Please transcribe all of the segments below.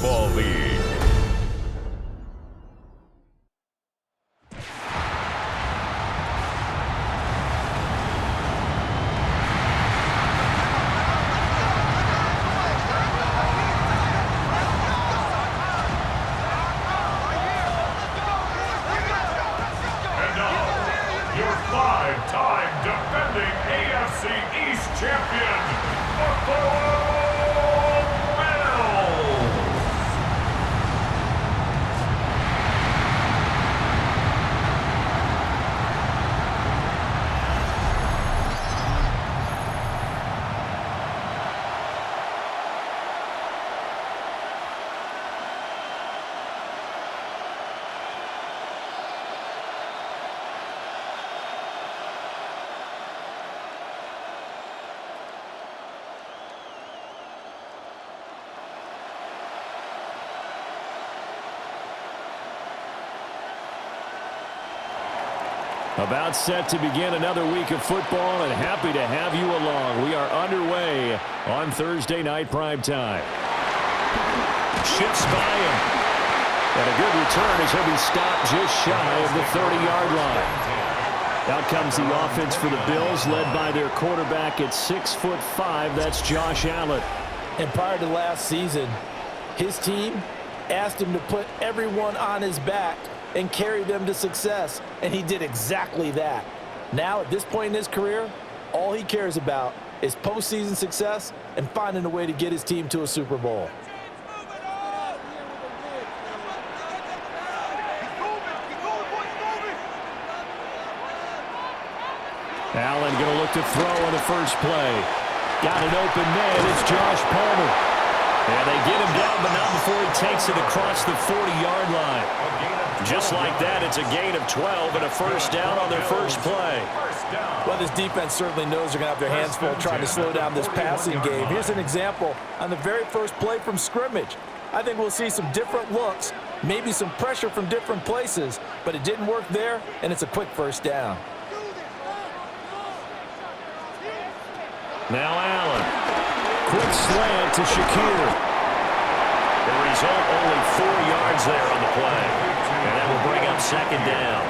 Football League. Five-time defending AFC East champion, Buffalo Bills. About set to begin another week of football, and happy to have you along. We are underway on Thursday night primetime. Shifts by him. And a good return as he'll be stopped just shy of the 30-yard line. Out comes the offense for the Bills, led by their quarterback at 6'5". That's Josh Allen. And prior to last season, his team asked him to put everyone on his back and carry them to success, and he did exactly that. Now, at this point in his career, all he cares about is postseason success and finding a way to get his team to a Super Bowl. Allen going to look to throw on the first play. Got an open man. It's Josh Palmer. And they get him down, but not before he takes it across the 40-yard line. Just like that, it's a gain of 12 and a first down on their first play. Well, this defense certainly knows they're going to have their hands full trying to slow down this passing game. Here's an example on the very first play from scrimmage. I think we'll see some different looks, maybe some pressure from different places, but it didn't work there, and it's a quick first down. Now Allen. Quick slant to Shakir. The result, only 4 yards there on the play. And that will bring up second down.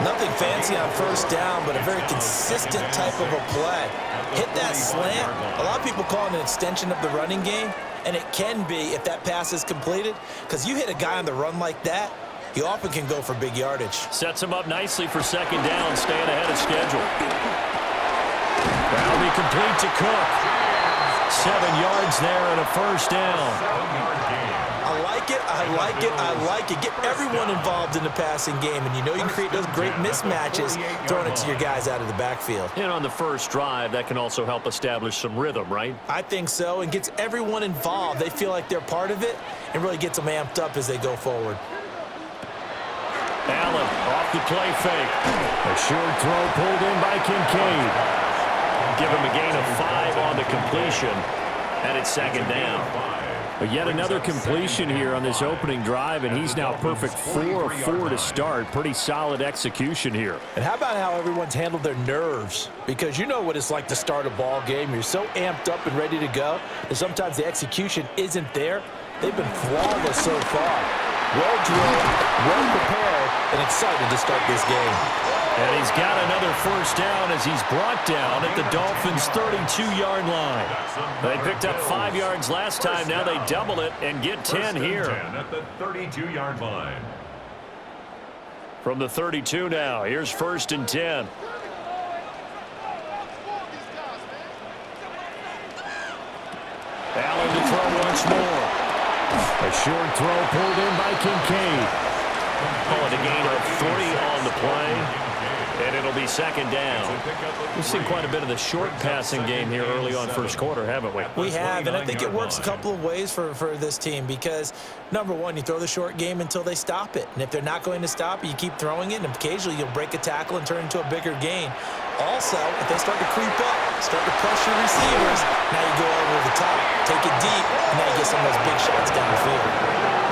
Nothing fancy on first down, but a very consistent type of a play. Hit that slant. A lot of people call it an extension of the running game, and it can be if that pass is completed, because you hit a guy on the run like that, you often can go for big yardage. Sets him up nicely for second down, staying ahead of schedule. That'll be complete to Cook. 7 yards there and a first down. I like it, I like it, I like it. Get everyone involved in the passing game, and you know you can create those great mismatches throwing it to your guys out of the backfield. And on the first drive, that can also help establish some rhythm, right? I think so, and gets everyone involved. They feel like they're part of it and really gets them amped up as they go forward. Allen off the play fake. A short throw pulled in by Kincaid. Give him a gain of 5 on the completion, and it's second down. But yet another completion here on this opening drive, and he's now perfect 4 of 4 to start. Pretty solid execution here. And how about how everyone's handled their nerves? Because you know what it's like to start a ball game. You're so amped up and ready to go, and sometimes the execution isn't there. They've been flawless so far. Well drilled, well prepared, and excited to start this game. And he's got another first down as he's brought down at the Dolphins' 32-yard line. They picked up 5 yards last time. Now they double it and get 10 here. 10 at the 32-yard line. From the 32 now, here's 1st and 10. Allen to throw once more. A short throw pulled in by Kincaid. Call it a gain of 3 on the play. And it'll be second down. We've seen quite a bit of the short passing game here early on first quarter, haven't we? We have, and I think it works a couple of ways for this team because, number one, you throw the short game until they stop it. And if they're not going to stop it, you keep throwing it, and occasionally you'll break a tackle and turn it into a bigger gain. Also, if they start to creep up, start to pressure receivers, now you go over the top, take it deep, and now you get some of those big shots downfield.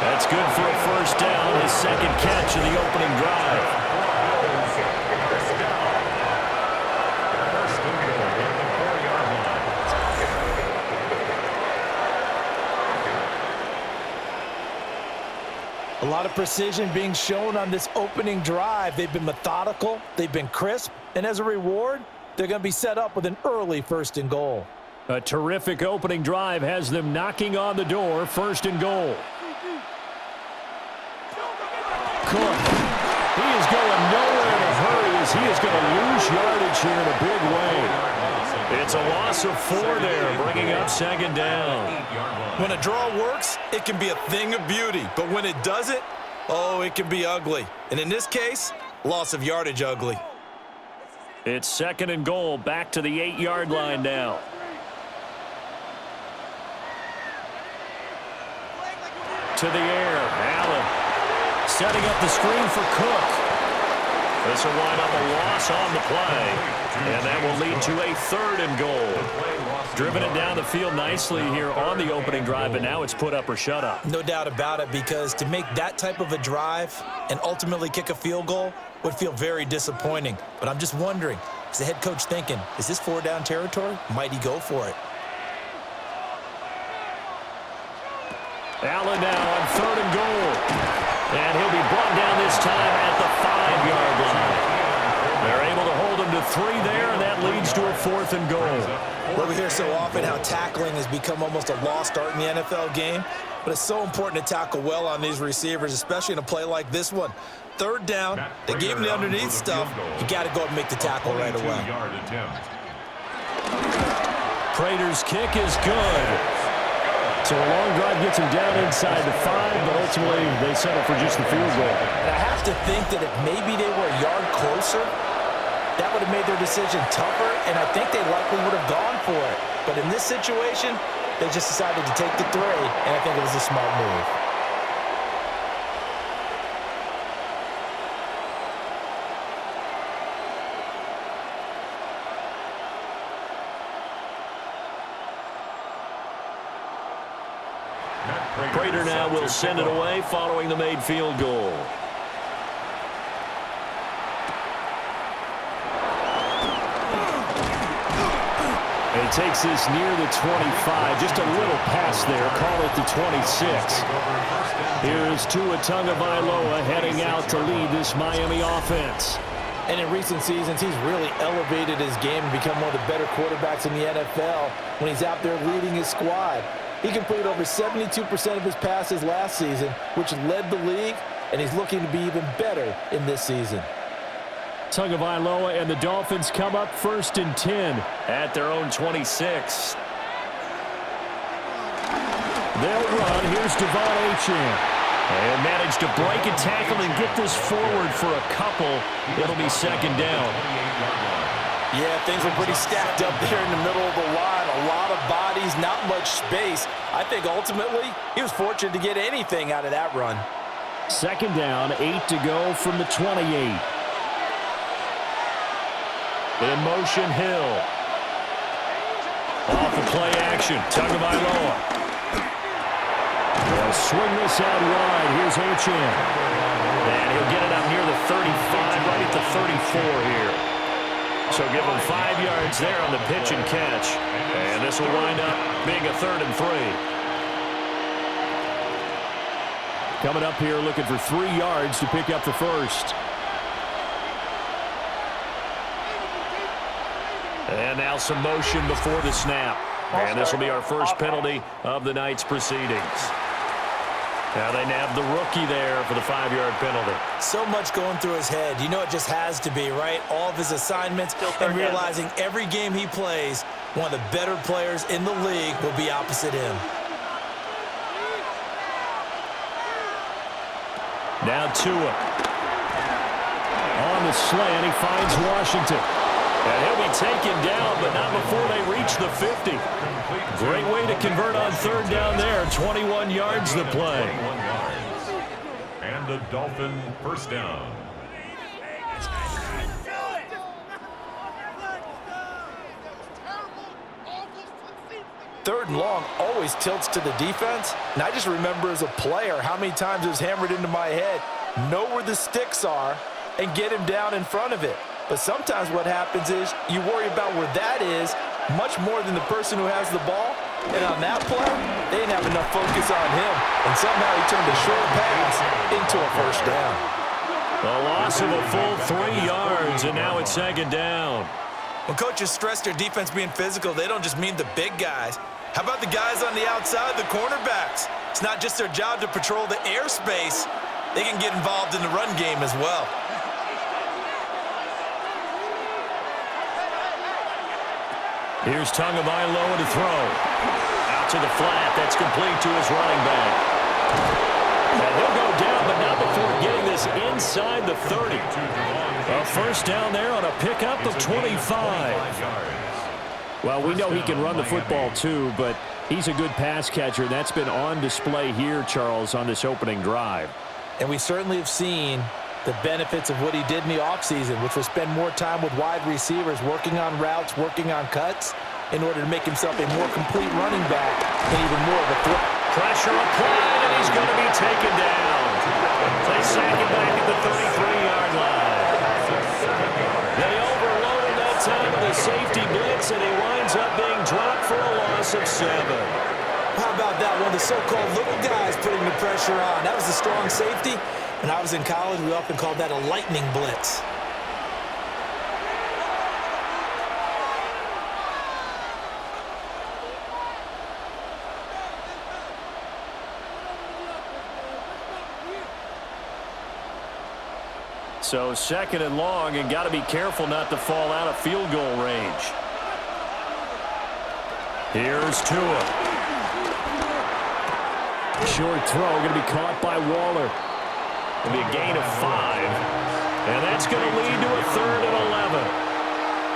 That's good for a first down, his second catch of the opening drive. lot of precision being shown on this opening drive. They've been methodical, they've been crisp, and as a reward, they're going to be set up with an early 1st and goal. A terrific opening drive has them knocking on the door, 1st and goal. Cook. He is going nowhere in a hurry as he is going to lose yardage here in a big way. It's a loss of 4 there, bringing up 2nd down. When a draw works, it can be a thing of beauty. But when it doesn't, oh, it can be ugly. And in this case, loss of yardage ugly. It's 2nd and goal, back to the 8-yard line now. To the air, Allen setting up the screen for Cook. This will wind up a loss on the play, and that will lead to a 3rd and goal. Driven it down the field nicely here on the opening drive, but now it's put up or shut up. No doubt about it, because to make that type of a drive and ultimately kick a field goal would feel very disappointing. But I'm just wondering, is the head coach thinking, is this 4-down territory? Might he go for it? Allen now on 3rd and goal. And he'll be brought down this time at the 5-yard line. They're able to hold him to 3 there, and that leads to a 4th and goal. Well, we hear so often how tackling has become almost a lost art in the NFL game, but it's so important to tackle well on these receivers, especially in a play like this one. 3rd down, they gave him the underneath stuff. You got to go and make the tackle right away. Prater's kick is good. So a long drive gets him down inside the 5, but ultimately they settle for just the field goal. And I have to think that if maybe they were a yard closer, that would have made their decision tougher, and I think they likely would have gone for it. But in this situation, they just decided to take the 3, and I think it was a smart move. Prater now will send it away following the made field goal. And he takes this near the 25, just a little past there, call it the 26. Here's Tua Tagovailoa heading out to lead this Miami offense. And in recent seasons, he's really elevated his game and become one of the better quarterbacks in the NFL when he's out there leading his squad. He completed over 72% of his passes last season, which led the league, and he's looking to be even better in this season. Tagovailoa and the Dolphins come up 1st and 10 at their own 26. They'll run. Here's Devon Achane. And manage to break a tackle and get this forward for a couple. It'll be 2nd down. Yeah, things were pretty stacked up there in the middle of the line. A lot of bodies, not much space. I think ultimately he was fortunate to get anything out of that run. 2nd down, 8 to go from the 28. In motion, Hill. Off the play action, Tagovailoa. They'll swing this out wide. Here's Achane. And he'll get it out near the 35, right at the 34 here. So give him 5 yards there on the pitch and catch. And this will wind up being a 3rd and 3. Coming up here looking for 3 yards to pick up the first. And now some motion before the snap. And this will be our first penalty of the night's proceedings. Now they nab the rookie there for the 5-yard penalty. So much going through his head. You know it just has to be, right? All of his assignments and realizing every game he plays, one of the better players in the league will be opposite him. Now Tua. On the slant, he finds Washington. And he'll be taken down, but not before they reach the 50. Great way to convert on 3rd down there. 21 yards to play. And the Dolphin 1st down. Third and long always tilts to the defense. And I just remember as a player how many times it was hammered into my head. Know where the sticks are and get him down in front of it. But sometimes what happens is you worry about where that is much more than the person who has the ball, And on that play, they didn't have enough focus on him. And somehow he turned a short pass into a first down. A loss of a full 3 yards, and now it's second down. When coaches stress their defense being physical, they don't just mean the big guys. How about the guys on the outside, the cornerbacks? It's not just their job to patrol the airspace. They can get involved in the run game as well. Here's Tagovailoa to throw. Out to the flat. That's complete to his running back. And he'll go down, but not before getting this inside the 30. A first down there on a pickup of 25. Well, we know he can run the football too, but he's a good pass catcher. That's been on display here, Charles, on this opening drive. And we certainly have seen the benefits of what he did in the offseason, which was spend more time with wide receivers, working on routes, working on cuts, in order to make himself a more complete running back and even more of a threat. Pressure applied, and he's going to be taken down. They sack him back at the 33-yard line. They overloaded that time with a safety blitz, and he winds up being dropped for a loss of 7. How about that? One of the so-called little guys putting the pressure on. That was a strong safety. When I was in college, we often called that a lightning blitz. So second and long, and got to be careful not to fall out of field goal range. Here's Tua. Short throw, going to be caught by Waller. It'll be a gain of 5. And that's going to lead to a 3rd and 11.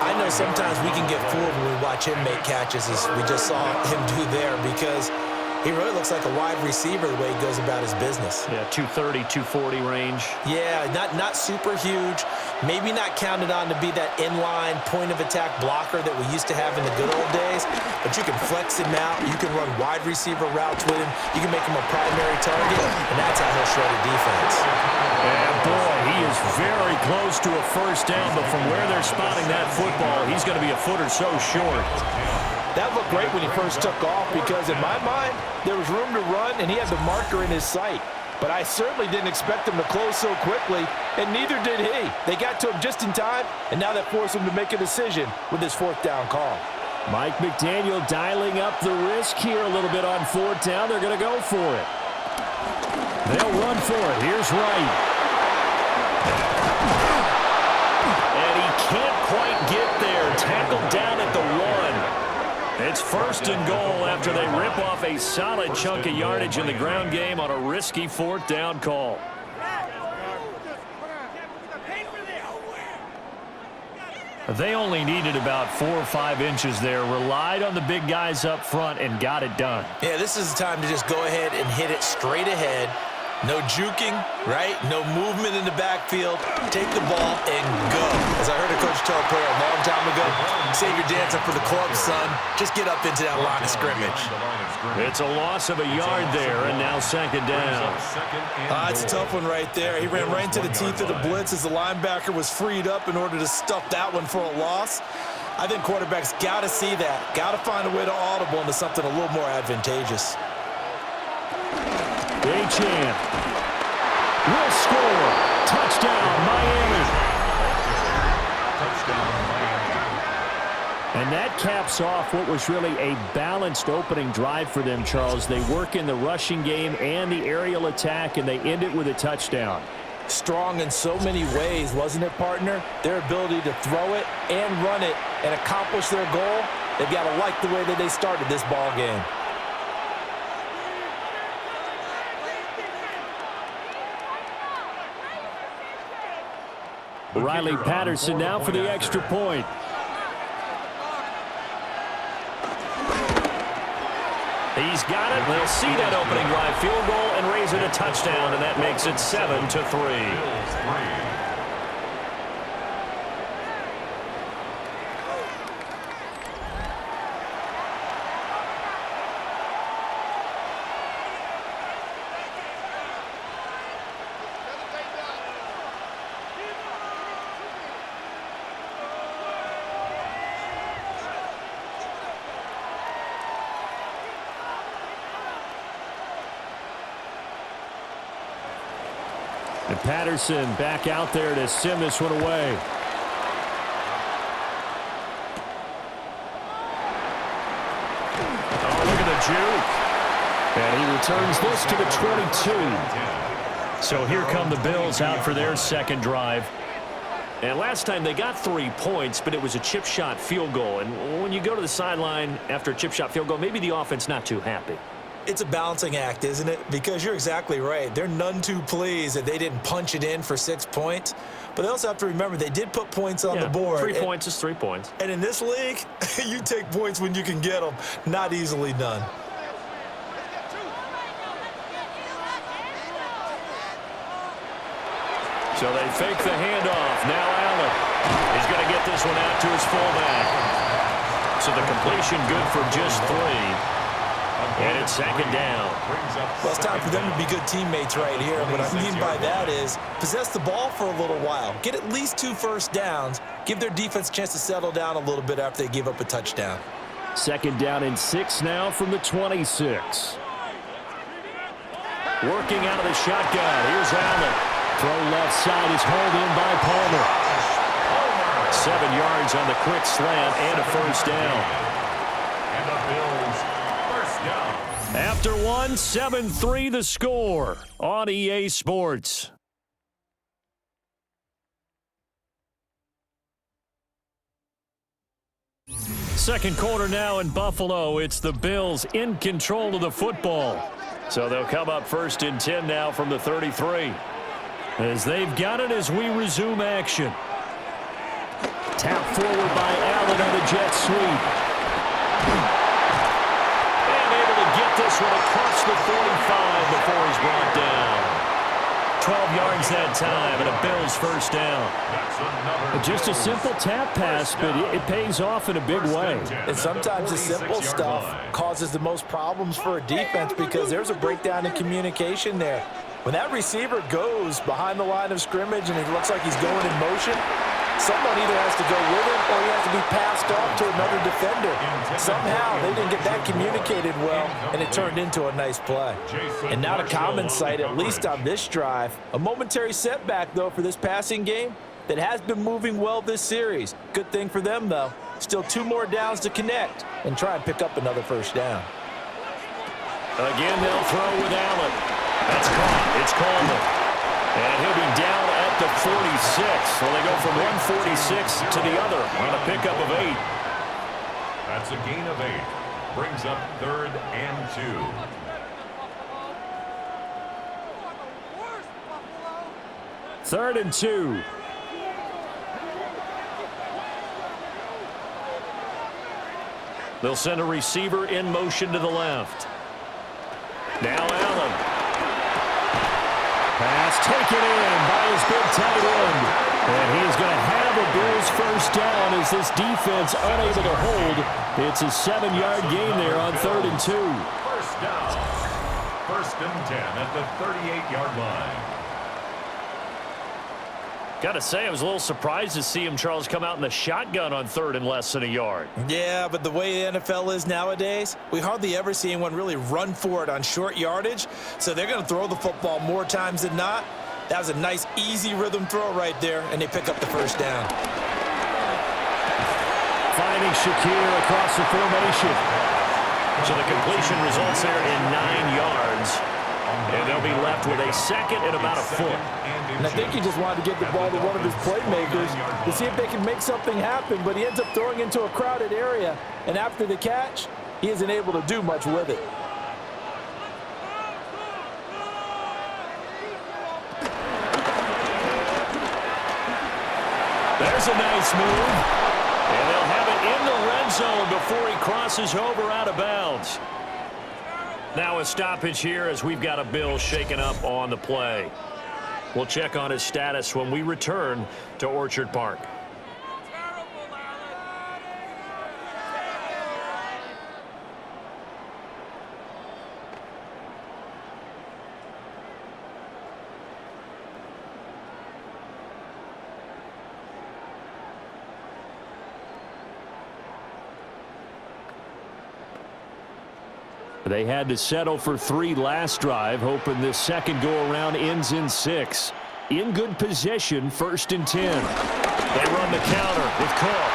I know sometimes we can get fooled when we watch him make catches, as we just saw him do there, because he really looks like a wide receiver the way he goes about his business. Yeah, 230, 240 range. Yeah, not super huge. Maybe not counted on to be that inline point-of-attack blocker that we used to have in the good old days, but you can flex him out. You can run wide receiver routes with him. You can make him a primary target, and that's how he'll shred a defense. And boy, he is very close to a first down, but from where they're spotting that football, he's going to be a foot or so short. That looked great when he first took off, because in my mind, there was room to run, and he had the marker in his sight. But I certainly didn't expect him to close so quickly, and neither did he. They got to him just in time, and now that forced him to make a decision with his 4th down call. Mike McDaniel dialing up the risk here a little bit on 4th down. They're going to go for it. They'll run for it. Here's Wright. And he can't quite get there. Tackled down at the 1. It's 1st and goal after they rip off a solid chunk of yardage in the ground game on a risky 4th down call. They only needed about 4 or 5 inches there, relied on the big guys up front, and got it done. Yeah, this is the time to just go ahead and hit it straight ahead. No juking, right? No movement in the backfield. Take the ball and go. As I heard a coach tell a player a long time ago, save your dancing for the club, son. Just get up into that line of scrimmage. It's a loss of a yard there, and now second down. It's a tough one right there. He ran right into the teeth of the blitz as the linebacker was freed up in order to stuff that one for a loss. I think quarterbacks got to see that. Got to find a way to audible into something a little more advantageous. Chant will score. Touchdown, Miami. And that caps off what was really a balanced opening drive for them, Charles. They work in the rushing game and the aerial attack, and they end it with a touchdown. Strong in so many ways, wasn't it, partner? Their ability to throw it and run it and accomplish their goal, they've got to like the way that they started this ball game. Riley Patterson now for the extra point. He's got it. They'll see that opening drive field goal and raise it a touchdown, and that makes it 7-3. And Patterson back out there to send this one away. Oh, look at the juke. And he returns this to the 22. So here come the Bills out for their second drive. And last time they got 3 points, but it was a chip shot field goal. And when you go to the sideline after a chip shot field goal, maybe the offense not too happy. It's a balancing act, isn't it? Because you're exactly right. They're none too pleased that they didn't punch it in for 6 points. But they also have to remember they did put points on the board. 3 points is 3 points. And in this league, you take points when you can get them. Not easily done. So they fake the handoff. Now Allen. He's going to get this one out to his fullback. So the completion good for just 3. And it's second down. Well, it's time for them to be good teammates right here. And what I mean by that is possess the ball for a little while. Get at least 2 first downs. Give their defense a chance to settle down a little bit after they give up a touchdown. Second down and 6 now from the 26. Working out of the shotgun. Here's Allen. Throw left side is hauled in by Palmer. 7 yards on the quick slant and a first down. And the Bills first down. After one, 7-3 the score on EA Sports. Second quarter now in Buffalo. It's the Bills in control of the football. So they'll come up first and 10 now from the 33. As they've got it as we resume action. Tap forward by Allen on the jet sweep. And able to get this one across the 45 before he's brought down. 12 yards that time and a Bills first down. Just a simple tap pass, but it pays off in a big way. And sometimes the simple stuff causes the most problems for a defense because there's a breakdown in communication there. When that receiver goes behind the line of scrimmage and it looks like he's going in motion, someone either has to go with him or he has to be passed off to another defender. Somehow they didn't get that communicated well, and it turned into a nice play. And now to common sight, at least on this drive. A momentary setback, though, for this passing game that has been moving well this series. Good thing for them, though. Still 2 more downs to connect and try and pick up another first down. Again, they'll throw with Allen. That's caught. It's Coleman. And he'll be down at the 46. So they go from 146 to the other on a pickup of 8. That's a gain of 8. Brings up 3rd and 2. 3rd and 2. They'll send a receiver in motion to the left. Now Allen. Pass taken in by his big tight end. And he is going to have a Bills first down as this defense unable to hold. It's a 7-yard gain there on 3rd and 2. First down. 1st and 10 at the 38-yard line. Got to say, I was a little surprised to see him, Charles, come out in the shotgun on 3rd and less than a yard. Yeah, but the way the NFL is nowadays, we hardly ever see anyone really run for it on short yardage. So they're going to throw the football more times than not. That was a nice, easy rhythm throw right there, and they pick up the first down. Finding Shakir across the formation. So the completion results there in 9 yards. And they'll be left with a second and about a foot. And I think he just wanted to get the ball to one of his playmakers to see if they can make something happen, but he ends up throwing into a crowded area. And after the catch, he isn't able to do much with it. There's a nice move. And they'll have it in the red zone before he crosses over out of bounds. Now a stoppage here as we've got a Bill shaken up on the play. We'll check on his status when we return to Orchard Park. They had to settle for 3 last drive, hoping this second go-around ends in 6. in good position, 1st and 10. They run the counter with Cook.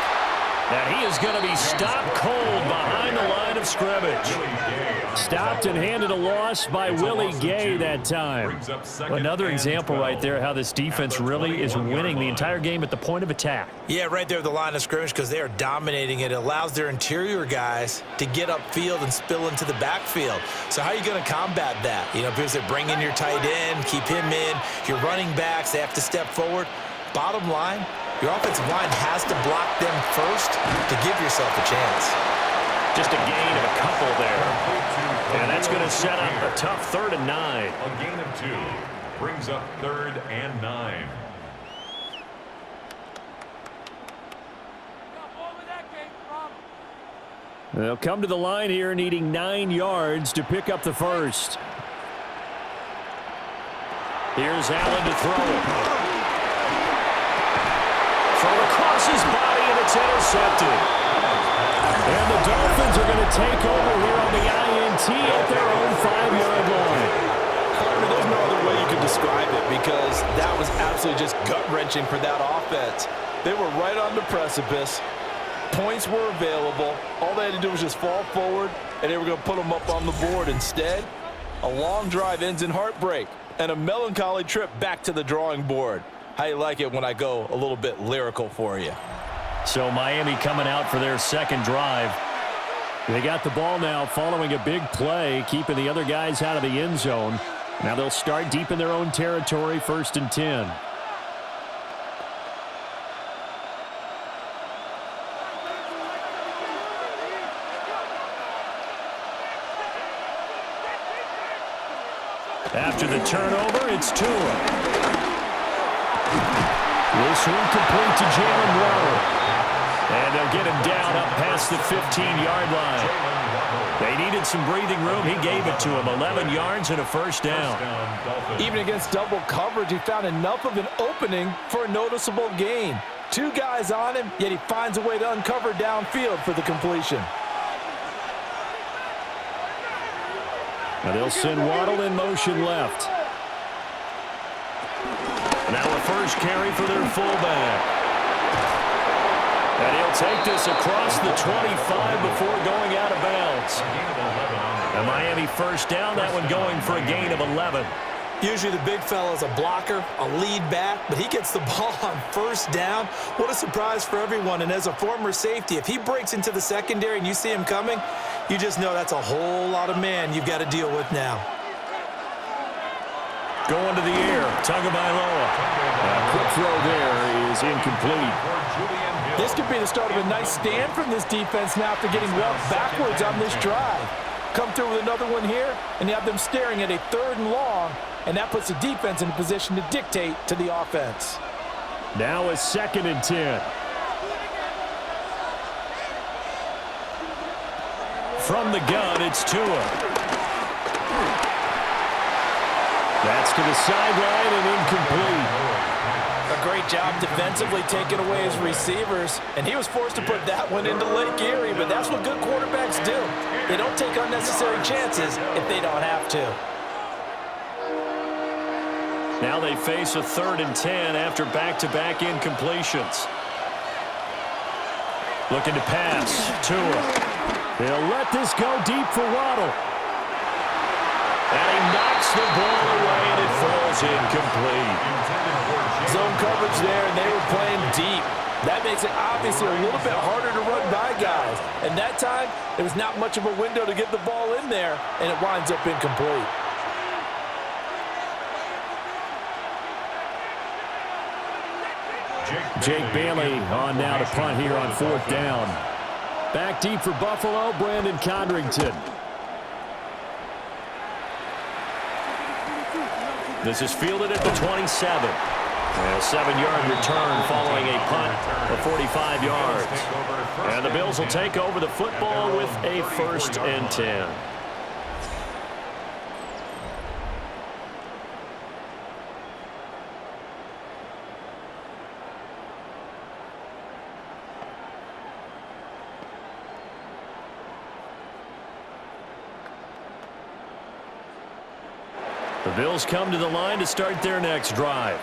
And he is going to be stopped cold behind the line of scrimmage. Stopped and handed a loss by Willie Gay that time. Another example right there how this defense really is winning the entire game at the point of attack. Yeah, right there at the line of scrimmage because they are dominating it. It allows their interior guys to get upfield and spill into the backfield. So how are you going to combat that? You know, because they bring in your tight end, keep him in. Your running backs, they have to step forward. Bottom line, your offensive line has to block them first to give yourself a chance. Just a gain of a couple there. And that's going to set up a tough 3rd and 9. A gain of 2 brings up 3rd and 9. They'll come to the line here needing 9 yards to pick up the first. Here's Allen to throw. Throw across his body, and it's intercepted. And the Dolphins are going to take over here on the INT at their own 5-yard line. There's no other way you can describe it because that was absolutely just gut-wrenching for that offense. They were right on the precipice. Points were available. All they had to do was just fall forward, and they were going to put them up on the board. Instead, a long drive ends in heartbreak and a melancholy trip back to the drawing board. How you like it when I go a little bit lyrical for you? So Miami coming out for their second drive. They got the ball now following a big play, keeping the other guys out of the end zone. Now they'll start deep in their own territory, 1st and 10. After the turnover, it's Tua. This one complete to Jalen Waddle. And they'll get him down up past the 15-yard line. They needed some breathing room. He gave it to him. 11 yards and a first down. Even against double coverage, he found enough of an opening for a noticeable gain. 2 guys on him, yet he finds a way to uncover downfield for the completion. Now they'll send Waddle in motion left. Now a first carry for their fullback. And he'll take this across the 25 before going out of bounds. A Miami first down, that one going for a gain of 11. Usually the big fella's a blocker, a lead back, but he gets the ball on first down. What a surprise for everyone. And as a former safety, if he breaks into the secondary and you see him coming, you just know that's a whole lot of man you've got to deal with now. Going to the air, Tagovailoa. A quick throw there is incomplete. This could be the start of a nice stand from this defense now after getting well backwards on this drive. Come through with another one here, and you have them staring at a 3rd and long, and that puts the defense in a position to dictate to the offense. Now a 2nd and 10. From the gun, it's Tua. That's to the sideline and incomplete. A great job defensively taking away his receivers, and he was forced to put that one into Lake Erie, but that's what good quarterbacks do. They don't take unnecessary chances if they don't have to. Now they face a 3rd and 10 after back-to-back incompletions. Looking to pass. Tua. They'll let this go deep for Waddle. And he knocks the ball away, and it falls incomplete. Zone coverage there, and they were playing deep. That makes it obviously a little bit harder to run by guys. And that time, there was not much of a window to get the ball in there, and it winds up incomplete. Jake Bailey on now to punt here on 4th down. Back deep for Buffalo, Brandon Codrington. This is fielded at the 27. And a 7-yard return following a punt of 45 yards. And the Bills will take over the football with a 1st and 10. The Bills come to the line to start their next drive.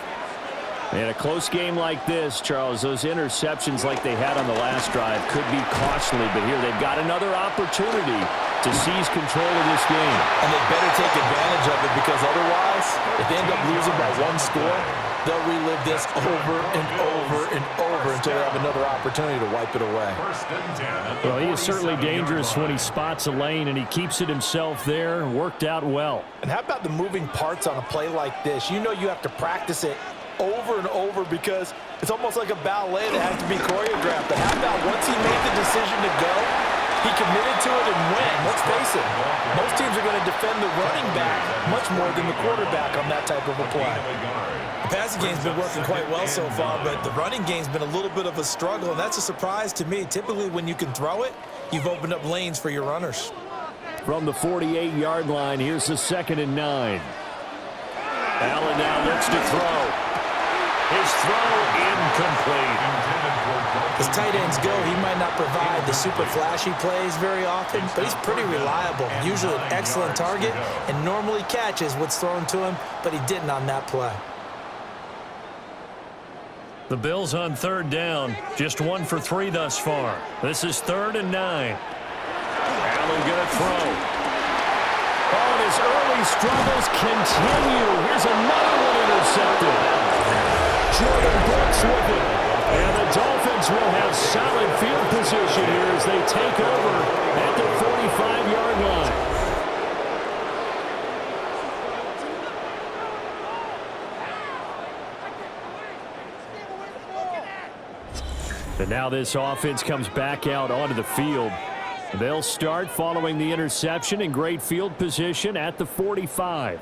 In a close game like this, Charles, those interceptions like they had on the last drive could be costly, but here they've got another opportunity to seize control of this game. And they better take advantage of it, because otherwise, if they end up losing by one score, they'll relive this over and over and over until they have another opportunity to wipe it away. Well, he is certainly dangerous when he spots a lane, and he keeps it himself there. Worked out well. And how about the moving parts on a play like this? You know you have to practice it over and over, because it's almost like a ballet that has to be choreographed. But how about once he made the decision to go, he committed to it and went. Let's face it, most teams are going to defend the running back much more than the quarterback on that type of a play. The passing game's been working quite well so far, but the running game's been a little bit of a struggle, and that's a surprise to me. Typically, when you can throw it, you've opened up lanes for your runners. From the 48-yard line, here's the 2nd and 9. Allen now looks to throw. His throw incomplete. As tight ends go, he might not provide the super flashy plays very often, but he's pretty reliable. Usually an excellent target and normally catches what's thrown to him, but he didn't on that play. The Bills on 3rd down. Just 1 for 3 thus far. This is 3rd and 9. Allen gonna throw. Oh, and his early struggles continue. Here's another one intercepted. Jordan Brooks with it. And the Dolphins will have solid field position here as they take over at the 45-yard line. And now this offense comes back out onto the field. They'll start following the interception in great field position at the 45.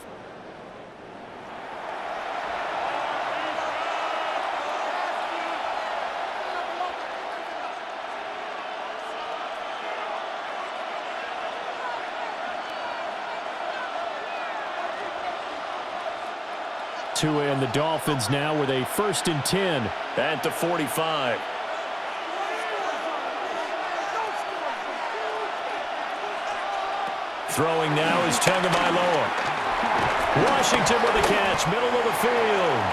And the Dolphins now with a 1st and 10 at the 45. Throwing now is Tagovailoa. Washington with a catch, middle of the field.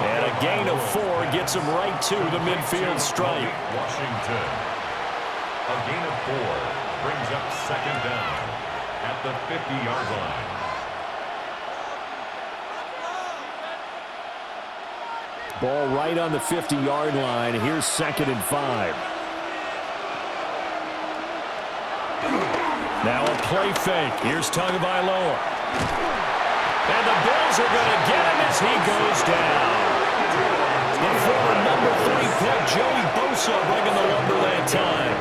And a gain of 4 gets him right to the midfield stripe. Washington. A gain of 4 brings up 2nd down at the 50-yard line. Ball right on the 50-yard line. Here's 2nd and 5. Now a play fake. Here's Tagovailoa. And the Bills are going to get him as he goes down. The former number 3 pick, Joey Bosa, bringing the lumber that time.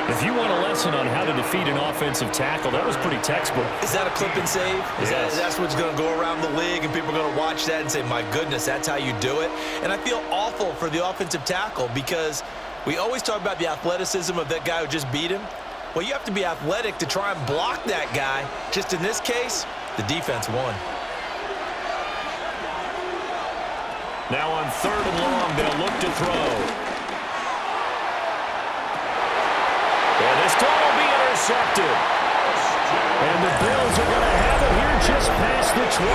If you want a lesson on how to defeat an offensive tackle, that was pretty textbook. Is that a clip and save? That's what's going to go around the league, and people are going to watch that and say, my goodness, that's how you do it? And I feel awful for the offensive tackle, because we always talk about the athleticism of that guy who just beat him. Well, you have to be athletic to try and block that guy. Just in this case, the defense won. Now on 3rd and long, they'll look to throw. And this throw will be intercepted. And the Bills are going to have it here just past the 25.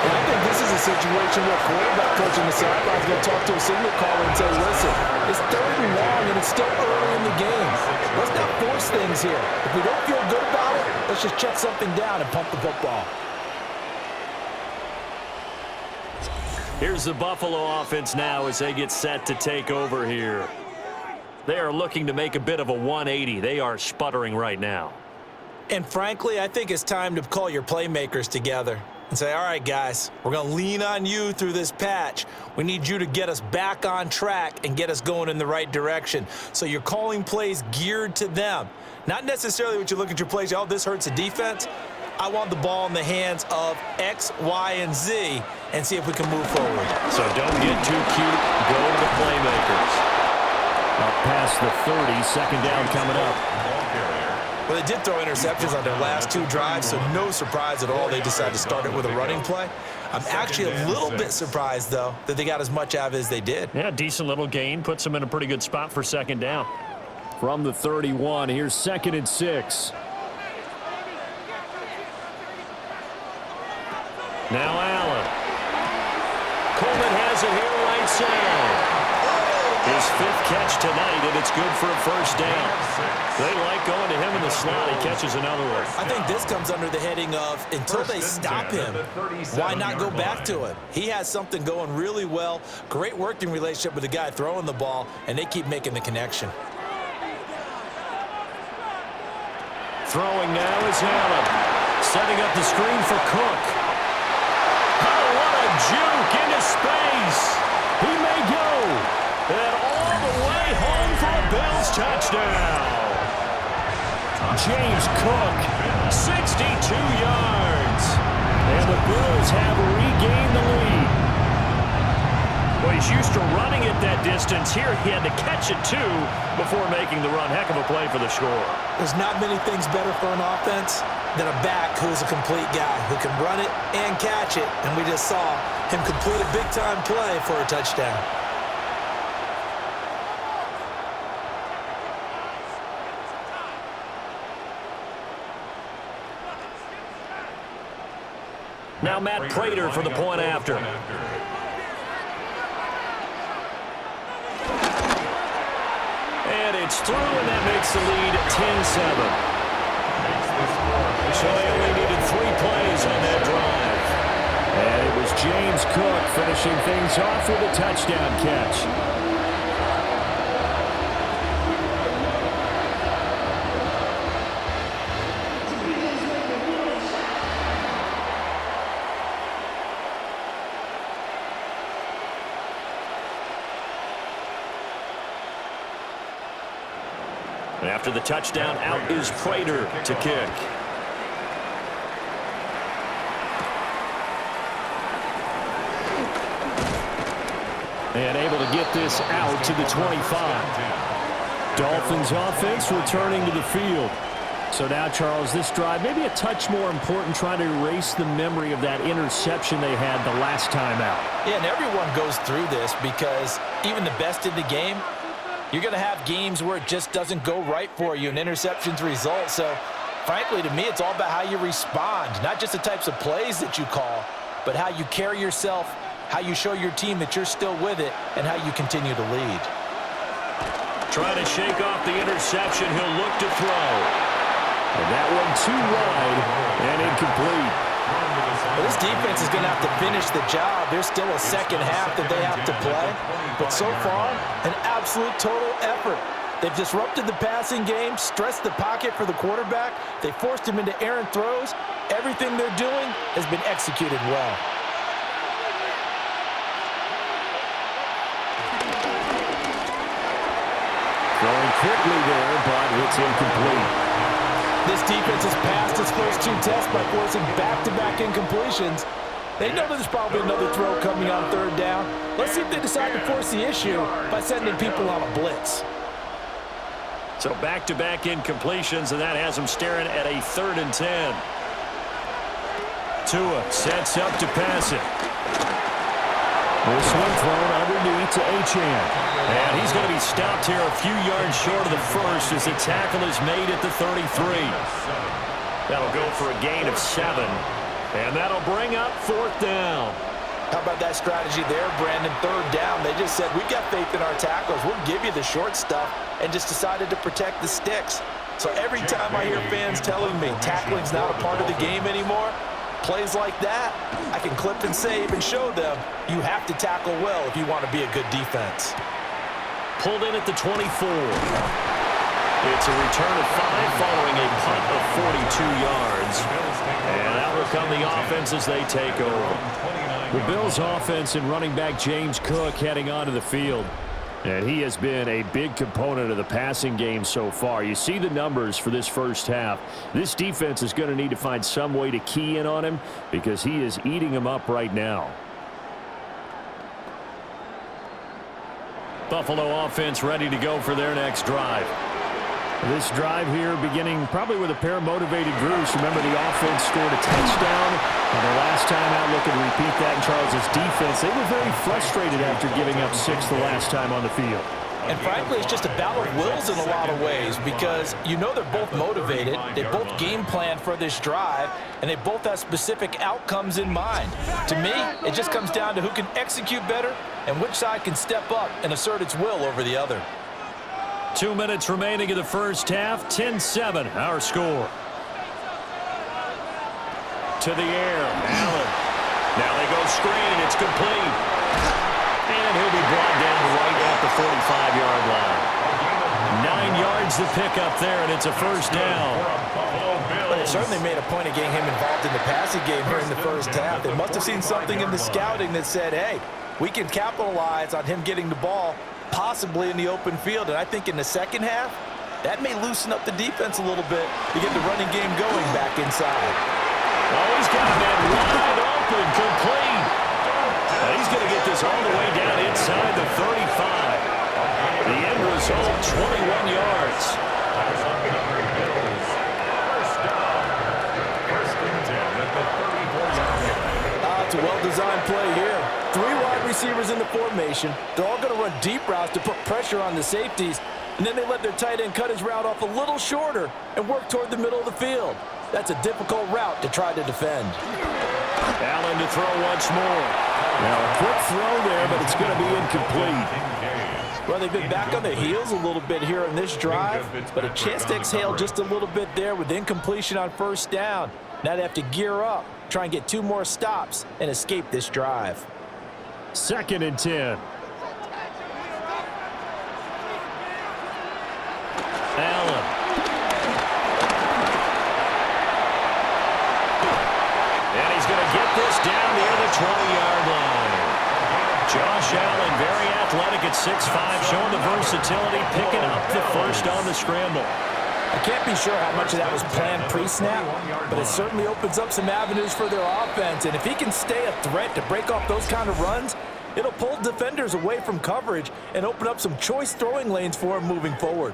And I think this is a situation where quarterback coach on the sideline is going to talk to a signal caller and say, listen, it's 3rd and long and it's still early in the game. Let's not force things here. If we don't feel good about it, let's just check something down and pump the football. Here's the Buffalo offense now as they get set to take over here. They are looking to make a bit of a 180. They are sputtering right now. And frankly, I think it's time to call your playmakers together and say, all right, guys, we're going to lean on you through this patch. We need you to get us back on track and get us going in the right direction. So you're calling plays geared to them. Not necessarily what you look at your plays, oh, this hurts the defense. I want the ball in the hands of X, Y, and Z and see if we can move forward. So don't get too cute. Go to the playmakers. Up past the 30, 2nd down coming up. Well, they did throw interceptions on their last 2 drives, so no surprise at all they decided to start it with a running play. I'm actually a little bit surprised, though, that they got as much out of it as they did. Yeah, decent little gain. Puts them in a pretty good spot for 2nd down. From the 31, here's 2nd and 6. Now Allen. Coleman has it here right side. His 5th catch tonight, and it's good for a first down. They like going to him in the slot. He catches another one. I think this comes under the heading of until they stop him, why not go back to him? He has something going really well, great working relationship with the guy throwing the ball, and they keep making the connection. Throwing now is Allen. Setting up the screen for Cook. Oh, what a juke into space. He may go. And all the way home for a Bills touchdown. James Cook, 62 yards. And the Bills have regained the lead. Well, he's used to running it that distance. Here he had to catch it, too, before making the run. Heck of a play for the score. There's not many things better for an offense than a back who's a complete guy who can run it and catch it. And we just saw him complete a big-time play for a touchdown. Now Matt Prater for the point after. And it's through, and that makes the lead 10-7. So they only needed 3 plays on that drive. And it was James Cook finishing things off with a touchdown catch. After the touchdown, out is Prater to kick. And able to get this out to the 25. Dolphins offense returning to the field. So now, Charles, this drive maybe a touch more important, trying to erase the memory of that interception they had the last time out. Yeah, and everyone goes through this because even the best in the game, you're going to have games where it just doesn't go right for you and interceptions result. So, frankly, to me, it's all about how you respond, not just the types of plays that you call, but how you carry yourself, how you show your team that you're still with it, and how you continue to lead. Trying to shake off the interception. He'll look to throw. And that one too wide and incomplete. Well, this defense is going to have to finish the job. There's still a second half that they have to play. But so far, an absolute total effort. They've disrupted the passing game, stressed the pocket for the quarterback. They forced him into errant throws. Everything they're doing has been executed well. Throwing quickly there, but it's incomplete. This defense has passed its first 2 tests by forcing back-to-back incompletions. They know there's probably another throw coming on 3rd down. Let's see if they decide to force the issue by sending people on a blitz. So back-to-back incompletions, and that has them staring at a 3rd and 10. Tua sets up to pass it. This one thrown underneath to Achane. And he's going to be stopped here a few yards short of the first as the tackle is made at the 33. That'll go for a gain of 7. And that'll bring up 4th down. How about that strategy there, Brandon? 3rd down. They just said, we got faith in our tackles. We'll give you the short stuff, and just decided to protect the sticks. So every time I hear fans telling me tackling's not a part of the game anymore, plays like that, I can clip and save and show them you have to tackle well if you want to be a good defense. Pulled in at the 24. It's a return of 5 following a punt of 42 yards. And out will come the offense as they take over. The Bills offense and running back James Cook heading onto the field. And he has been a big component of the passing game so far. You see the numbers for this first half. This defense is going to need to find some way to key in on him because he is eating them up right now. Buffalo offense ready to go for their next drive. This drive here beginning probably with a pair of motivated groups. Remember, the offense scored a touchdown on the last time out. Looking to repeat that in Charles's defense. They were very frustrated after giving up 6 the last time on the field. And frankly, it's just a battle of wills in a lot of ways because you know they're both motivated, they both game plan for this drive, and they both have specific outcomes in mind. To me, it just comes down to who can execute better and which side can step up and assert its will over the other. 2 minutes remaining in the first half, 10-7, our score. To the air, Allen. Now they go screen, it's complete. And he'll be brought down right at the 45-yard line. 9 yards to pick up there, and it's a first down. But they certainly made a point of getting him involved in the passing game here in the first half. They must have seen something in the scouting that said, hey, we can capitalize on him getting the ball, possibly in the open field. And I think in the second half, that may loosen up the defense a little bit to get the running game going back inside. Oh, he's got that wide open, complete. He's going to get this all the way down inside the 35. The end result, 21 yards. It's a well-designed play here. 3 wide receivers in the formation. They're all going to run deep routes to put pressure on the safeties, and then they let their tight end cut his route off a little shorter and work toward the middle of the field. That's a difficult route to try to defend. Allen to throw once more. Now a quick throw there, but it's going to be incomplete. Well, they've been back on their heels a little bit here on this drive, but a chance to exhale just a little bit there with incompletion on first down. Now they have to gear up, try and get 2 more stops, and escape this drive. 2nd and 10. Allen. And he's going to get this down near the 20-yard line. Josh Allen, very athletic at 6'5", showing the versatility, picking up the first on the scramble. I can't be sure how much of that was planned pre-snap, but it certainly opens up some avenues for their offense. And if he can stay a threat to break off those kind of runs, it'll pull defenders away from coverage and open up some choice throwing lanes for him moving forward.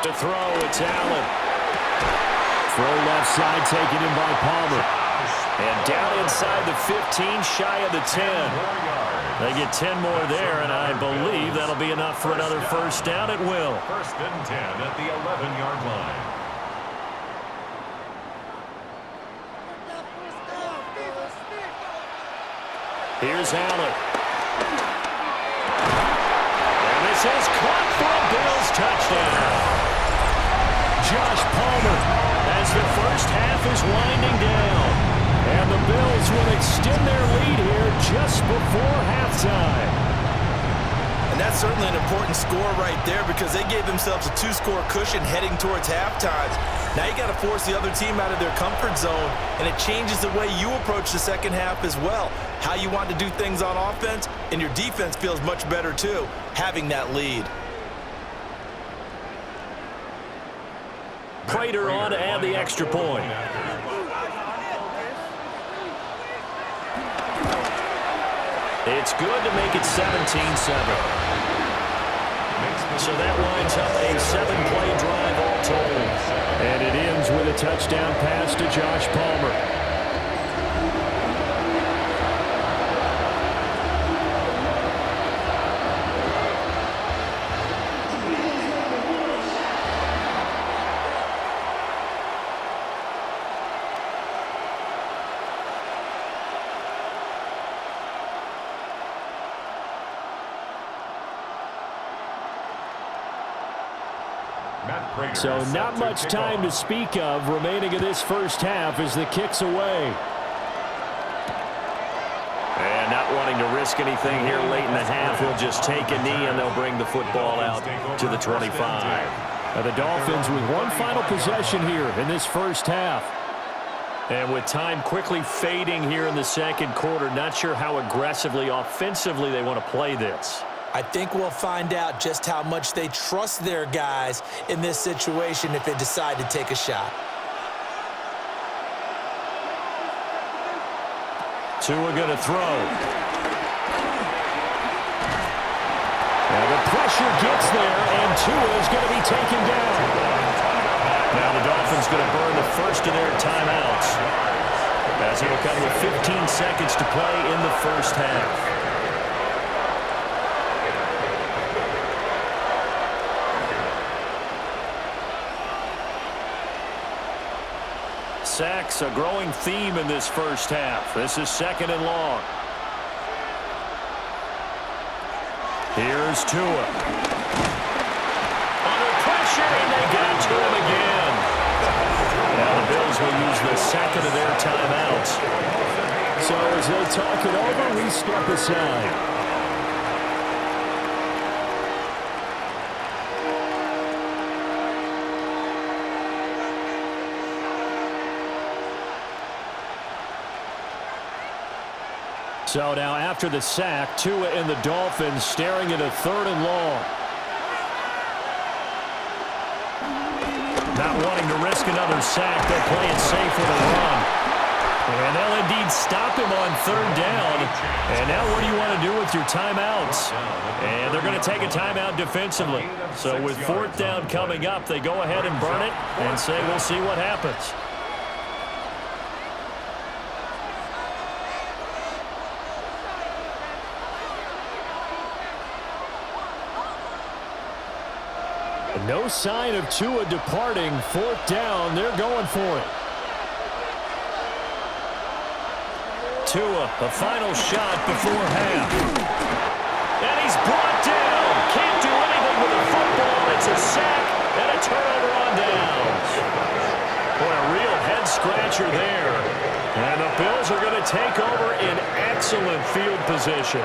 To throw, it's Allen. Throw left side, taken in by Palmer. And down inside the 15, shy of the 10. They get 10 more there, and I believe that'll be enough for another first down. It will. 1st and 10 at the 11-yard line. Here's Allen. And this is caught for a Bills touchdown. Josh Palmer as the first half is winding down. And the Bills will extend their lead here just before halftime. And that's certainly an important score right there because they gave themselves a 2-score cushion heading towards halftime. Now you got to force the other team out of their comfort zone, and it changes the way you approach the second half as well. How you want to do things on offense, and your defense feels much better too, having that lead. Prater on to add the extra point. It's good to make it 17-7. So that winds up a 7-play drive all told. And it ends with a touchdown pass to Josh Palmer. So not much time to speak of remaining in this first half as the kick's away. And not wanting to risk anything here late in the half, he'll just take a knee and they'll bring the football out to the 25. Now the Dolphins with one final possession here in this first half. And with time quickly fading here in the second quarter, not sure how aggressively, offensively they want to play this. I think we'll find out just how much they trust their guys in this situation if they decide to take a shot. Tua going to throw. And the pressure gets there, and Tua is going to be taken down. Now the Dolphins going to burn the first of their timeouts, as it'll come with 15 seconds to play in the first half. Sacks, a growing theme in this first half. This is 2nd and long. Here's Tua. Under pressure, and they got to him again. Now the Bills will use the second of their timeouts. So as they talk it over, we step aside. So now after the sack, Tua and the Dolphins staring at a 3rd and long. Not wanting to risk another sack, they'll play it safe with a run. And they'll indeed stop him on 3rd down. And now what do you want to do with your timeouts? And they're going to take a timeout defensively. So with 4th down coming up, they go ahead and burn it and say we'll see what happens. No sign of Tua departing. 4th down. They're going for it. Tua, a final shot before half. And he's brought down. Can't do anything with the football. It's a sack and a turnover on downs. Boy, a real head-scratcher there. And the Bills are going to take over in excellent field position.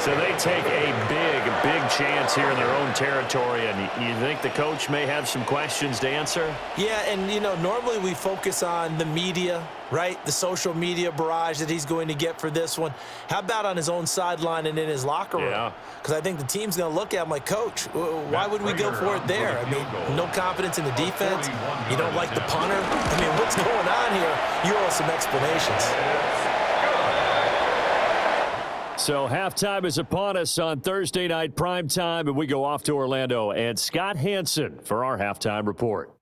So they take a big chance here in their own territory, and you think the coach may have some questions to answer? Yeah, and, you know, normally we focus on the media, right? The social media barrage that he's going to get for this one. How about on his own sideline and in his locker room? Yeah. Because I think the team's going to look at him like, Coach, why would we go for it there? I mean, no confidence in the defense. You don't like the punter. I mean, what's going on here? You owe some explanations. So halftime is upon us on Thursday night primetime, and we go off to Orlando. And Scott Hansen for our halftime report.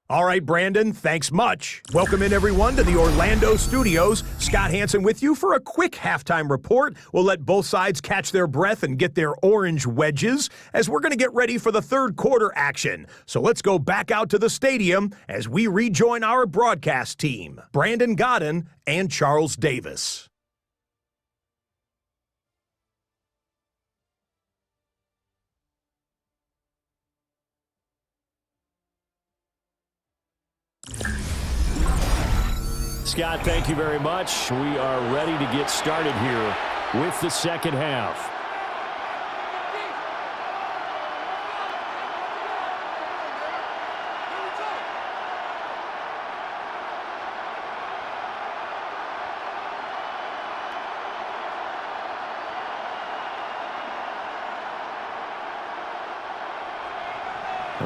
All right, Brandon, thanks much. Welcome in, everyone, to the Orlando studios. Scott Hansen with you for a quick halftime report. We'll let both sides catch their breath and get their orange wedges as we're going to get ready for the 3rd quarter action. So let's go back out to the stadium as we rejoin our broadcast team, Brandon Godden and Charles Davis. Scott, thank you very much. We are ready to get started here with the second half.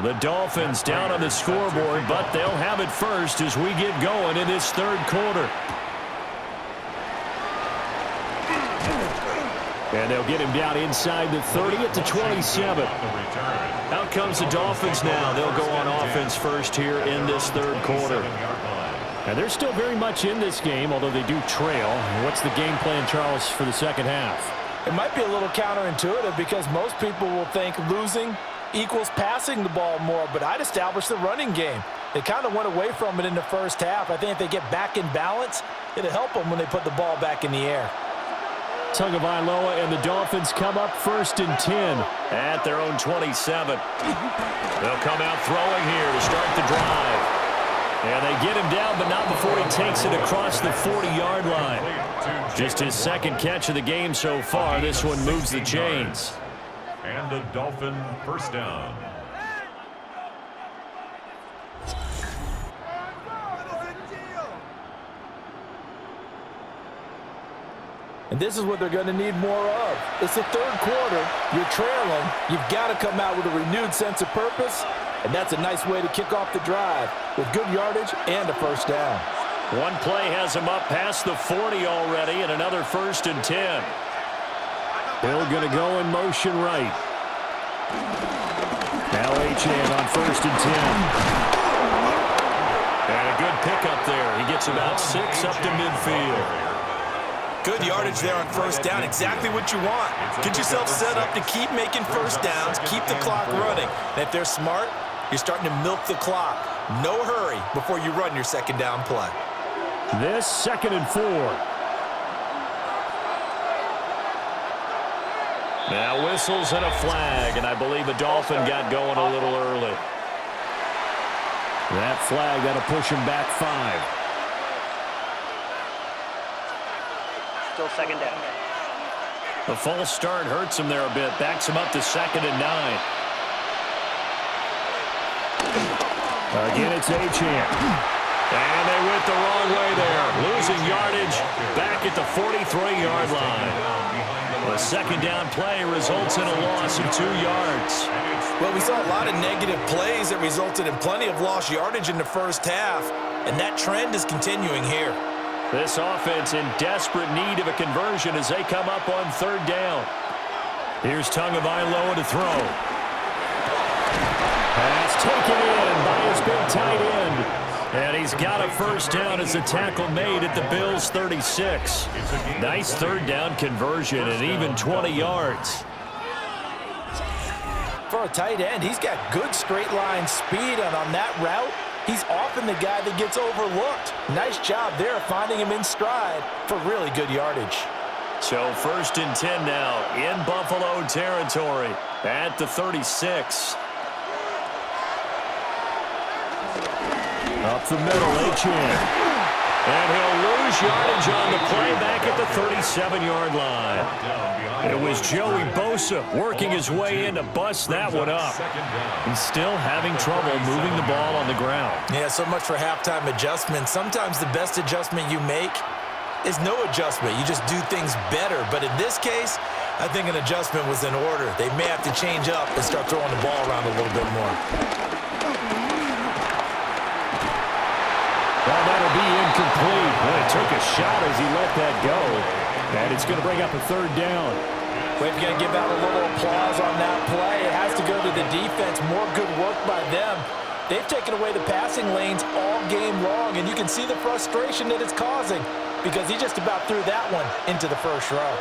The Dolphins down on the scoreboard, but they'll have it first as we get going in this 3rd quarter. And they'll get him down inside the 30 at the 27. Out comes the Dolphins now. They'll go on offense first here in this 3rd quarter. And they're still very much in this game, although they do trail. What's the game plan, Charles, for the second half? It might be a little counterintuitive because most people will think losing equals passing the ball more, but I'd establish the running game. They kind of went away from it in the first half. I think if they get back in balance, it'll help them when they put the ball back in the air. Tagovailoa and the Dolphins come up 1st and 10 at their own 27. They'll come out throwing here to start the drive. And they get him down, but not before he takes it across the 40-yard line. Just his 2nd catch of the game so far. This one moves the chains. And a Dolphin first down. And this is what they're going to need more of. It's the 3rd quarter. You're trailing. You've got to come out with a renewed sense of purpose, and that's a nice way to kick off the drive with good yardage and a first down. One play has him up past the 40 already, and another 1st and 10. Hill going to go in motion right. Now Achane on 1st and 10. And a good pickup there. He gets about 6 up to midfield. Good yardage there on 1st down. Exactly what you want. Get yourself set up to keep making 1st downs, keep the clock running. And if they're smart, you're starting to milk the clock. No hurry before you run your 2nd down play. This 2nd and 4. Now whistles and a flag, and I believe a Dolphin got going a little early. That flag that'll push him back 5. Still 2nd down. The false start hurts him there a bit. Backs him up to 2nd and 9. Again, it's Achane. And they went the wrong way there. Losing yardage back at the 43-yard line. The 2nd down play results in a loss of 2 yards. Well, we saw a lot of negative plays that resulted in plenty of lost yardage in the 1st half, and that trend is continuing here. This offense in desperate need of a conversion as they come up on 3rd down. Here's Tagovailoa to throw. Pass taken in by his big tight end. And he's got a 1st down as a tackle made at the Bills' 36. Nice 3rd down conversion and even 20 yards. For a tight end, he's got good straight line speed, and on that route, he's often the guy that gets overlooked. Nice job there finding him in stride for really good yardage. So 1st and 10 now in Buffalo territory at the 36. Up the middle, Achane. And he'll lose yardage on the play back at the 37-yard line. It was Joey Bosa working his way in to bust that one up. He's still having trouble moving the ball on the ground. Yeah, so much for halftime adjustment. Sometimes the best adjustment you make is no adjustment. You just do things better. But in this case, I think an adjustment was in order. They may have to change up and start throwing the ball around a little bit more. Well, that'll be incomplete. Well, it took a shot as he let that go. And it's going to bring up a 3rd down. We've got to give out a little applause on that play. It has to go to the defense. More good work by them. They've taken away the passing lanes all game long, and you can see the frustration that it's causing because he just about threw that one into the 1st row.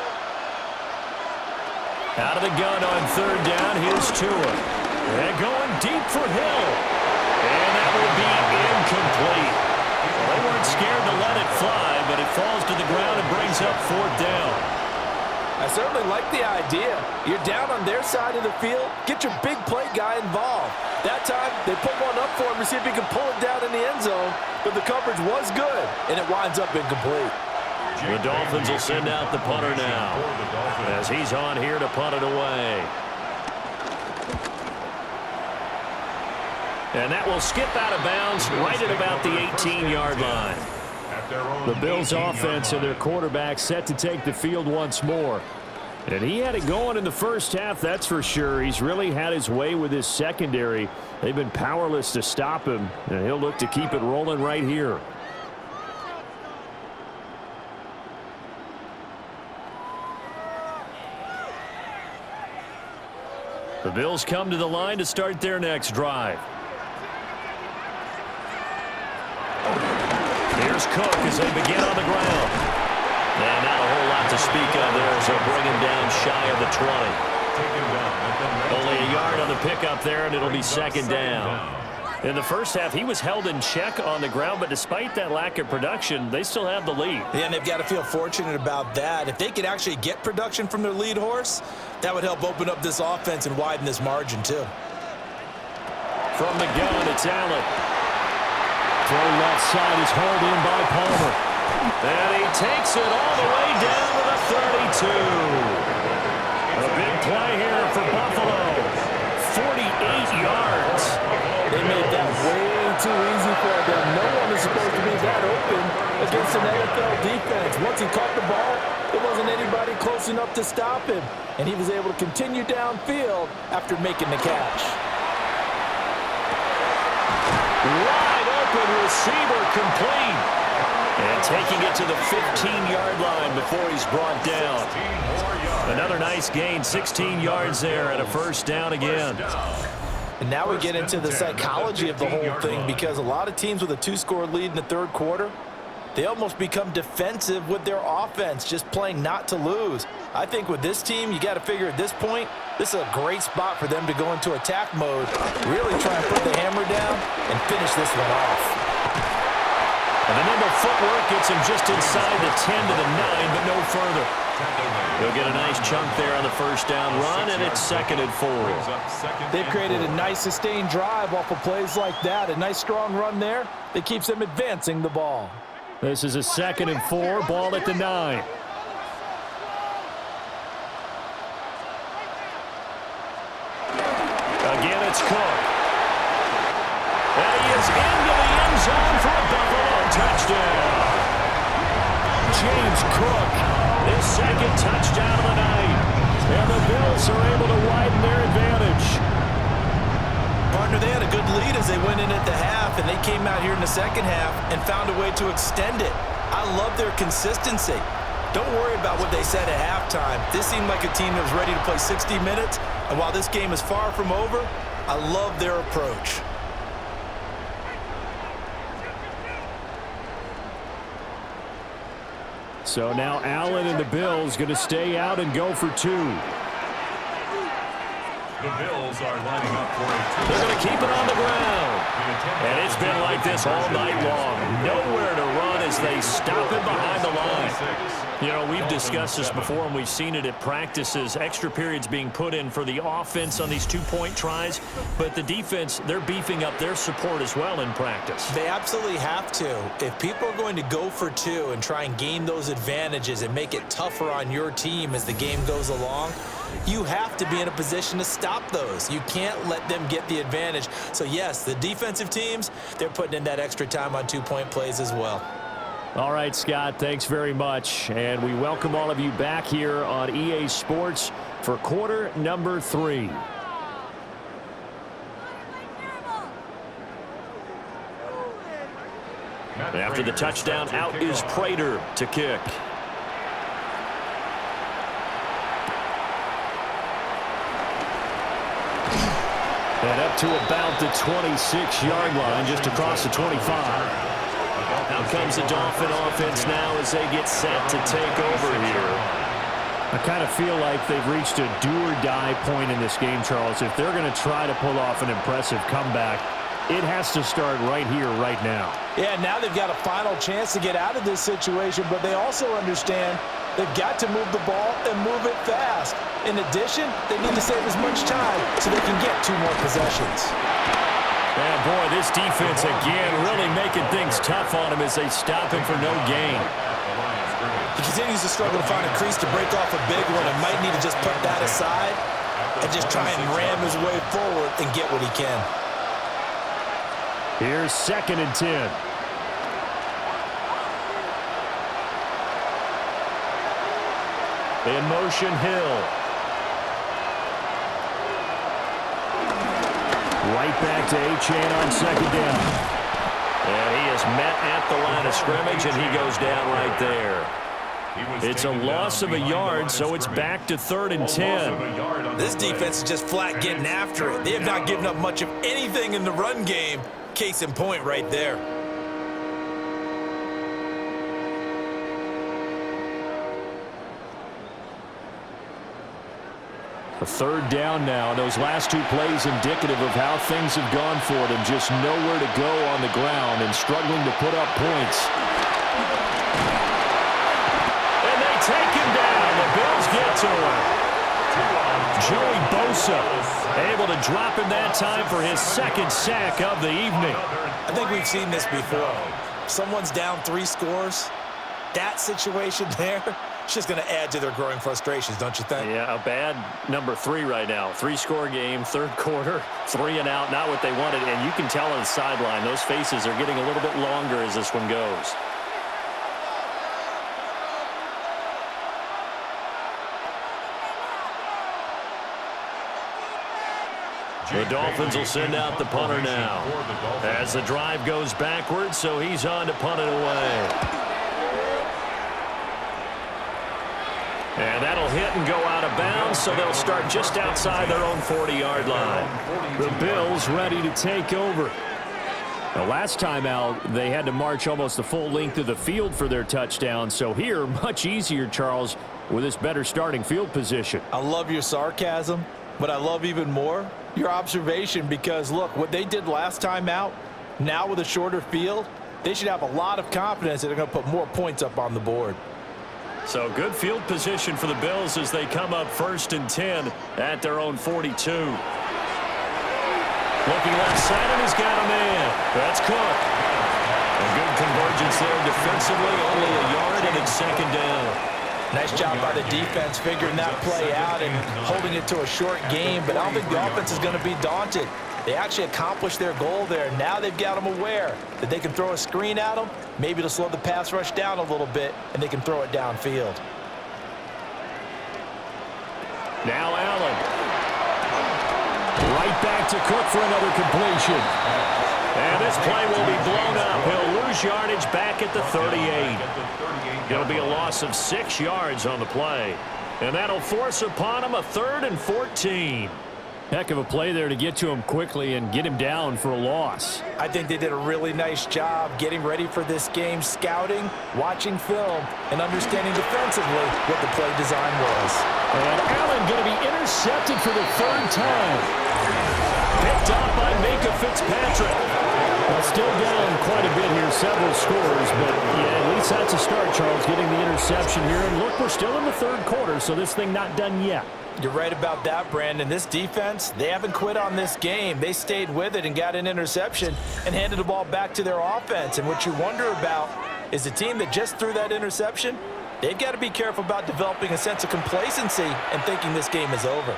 Out of the gun on 3rd down, here's Tua. They're going deep for Hill. And that will be incomplete. They weren't scared to let it fly, but it falls to the ground and brings up 4th down. I certainly like the idea. You're down on their side of the field. Get your big play guy involved. That time, they put one up for him to see if he can pull it down in the end zone, but the coverage was good, and it winds up incomplete. The Dolphins will send out the punter now as he's on here to punt it away. And that will skip out of bounds right at about the 18-yard line. The Bills' offense and their quarterback set to take the field once more. And he had it going in the 1st half, that's for sure. He's really had his way with his secondary. They've been powerless to stop him, and he'll look to keep it rolling right here. The Bills come to the line to start their next drive. Here's Cook as they begin on the ground. And not a whole lot to speak of there as they'll bring him down shy of the 20. Only a yard on the pickup there, and it'll be 2nd down. In the 1st half, he was held in check on the ground, but despite that lack of production, they still have the lead. Yeah, and they've got to feel fortunate about that. If they could actually get production from their lead horse, that would help open up this offense and widen this margin, too. From the gun, it's Allen. Throw left side is hauled in by Palmer. And he takes it all the way down to the 32. A big play here for Buffalo. 48 yards. They made that way too easy for them. No one is supposed to be that open against an NFL defense. Once he caught the ball, there wasn't anybody close enough to stop him. And he was able to continue downfield after making the catch. Wide open receiver complete. And taking it to the 15-yard line before he's brought down. Another Another nice gain, 16 yards there and a first down again. And now we get into the psychology of the whole thing, because a lot of teams with a 2-score lead in the third quarter, they almost become defensive with their offense, just playing not to lose. I think with this team, you got to figure at this point, this is a great spot for them to go into attack mode, really try and put the hammer down and finish this one off. And the nimble footwork gets him just inside the 10 to the 9, but no further. He'll get a nice chunk there on the first down run, and it's 2nd and 4. They've created a nice sustained drive off of plays like that. A nice strong run there that keeps them advancing the ball. This is a 2nd and 4, ball at the 9. Again, it's Cook. And he is into the end zone for a Buffalo touchdown. James Cook, his 2nd touchdown of the night. And the Bills are able to widen their advantage. Partner, they had a good lead as they went in at the half, and they came out here in the second half and found a way to extend it. I love their consistency. Don't worry about what they said at halftime. This seemed like a team that was ready to play 60 minutes, and while this game is far from over, I love their approach. So now Allen and the Bills going to stay out and go for 2. The Bills are lining up for a They're going to keep it on the ground. And it's been like this all night long. Nowhere to run as they stop it behind the line. You know, we've discussed this before, and we've seen it at practices. Extra periods being put in for the offense on these 2-point tries. But the defense, they're beefing up their support as well in practice. They absolutely have to. If people are going to go for 2 and try and gain those advantages and make it tougher on your team as the game goes along, you have to be in a position to stop those. You can't let them get the advantage. So, yes, the defensive teams, they're putting in that extra time on 2-point plays as well. All right, Scott, thanks very much. And we welcome all of you back here on EA Sports for quarter number 3. After the touchdown, out is Prater to kick. And up to about the 26-yard line, just across the 25. Out comes the Dolphin offense now as they get set to take over here. I kind of feel like they've reached a do-or-die point in this game, Charles. If they're going to try to pull off an impressive comeback, it has to start right here, right now. Yeah, now they've got a final chance to get out of this situation, but they also understand they've got to move the ball and move it fast. In addition, they need to save as much time so they can get 2 more possessions. Yeah, boy, this defense again really making things tough on him as they stop him for no gain. He continues to struggle to find a crease to break off a big one and might need to just put that aside and just try and ram his way forward and get what he can. Here's 2nd and 10. In motion, Hill. Right back to A-Chain on 2nd down. And he is met at the line of scrimmage, and he goes down right there. It's a loss of a yard, so it's back to 3rd and 10. This defense is just flat getting after it. They have not given up much of anything in the run game. Case in point right there. A 3rd down now. Those last 2 plays indicative of how things have gone for them. Just nowhere to go on the ground and struggling to put up points. And they take him down. The Bills get to him. Joey Bosa able to drop him that time for his 2nd sack of the evening. I think we've seen this before. Someone's down 3 scores. That situation there, it's just going to add to their growing frustrations, don't you think? Yeah, a bad number 3 right now. 3-score game, 3rd quarter, 3 and out, not what they wanted. And you can tell on the sideline, those faces are getting a little bit longer as this one goes. The Dolphins will send out the punter now as the drive goes backwards, so he's on to punt it away. And that'll hit and go out of bounds, so they'll start just outside their own 40-yard line. The Bills ready to take over. The last time out, they had to march almost the full length of the field for their touchdown. So here, much easier, Charles, with this better starting field position. I love your sarcasm, but I love even more your observation because, look, what they did last time out, now with a shorter field, they should have a lot of confidence that they're going to put more points up on the board. So good field position for the Bills as they come up 1st and 10 at their own 42. Looking left side, and he's got a man. That's Cook. A good convergence there defensively, only a yard, and it's 2nd down. Nice job by the defense figuring that play out and holding it to a short game, but I don't think the offense is going to be daunted. They actually accomplished their goal there. Now they've got them aware that they can throw a screen at them, maybe to slow the pass rush down a little bit, and they can throw it downfield. Now Allen. Right back to Cook for another completion. And this play will be blown up. He'll lose yardage back at the 38. It'll be a loss of 6 yards on the play. And that'll force upon him a 3rd and 14. Heck of a play there to get to him quickly and get him down for a loss. I think they did a really nice job getting ready for this game, scouting, watching film, and understanding defensively what the play design was. And Allen going to be intercepted for the 3rd time. Picked up by Minka Fitzpatrick. Well, still down quite a bit here, several scores, but yeah, at least that's a start, Charles, getting the interception here. And look, we're still in the 3rd quarter, so this thing not done yet. You're right about that, Brandon. This defense, they haven't quit on this game. They stayed with it and got an interception and handed the ball back to their offense. And what you wonder about is the team that just threw that interception, they've got to be careful about developing a sense of complacency and thinking this game is over.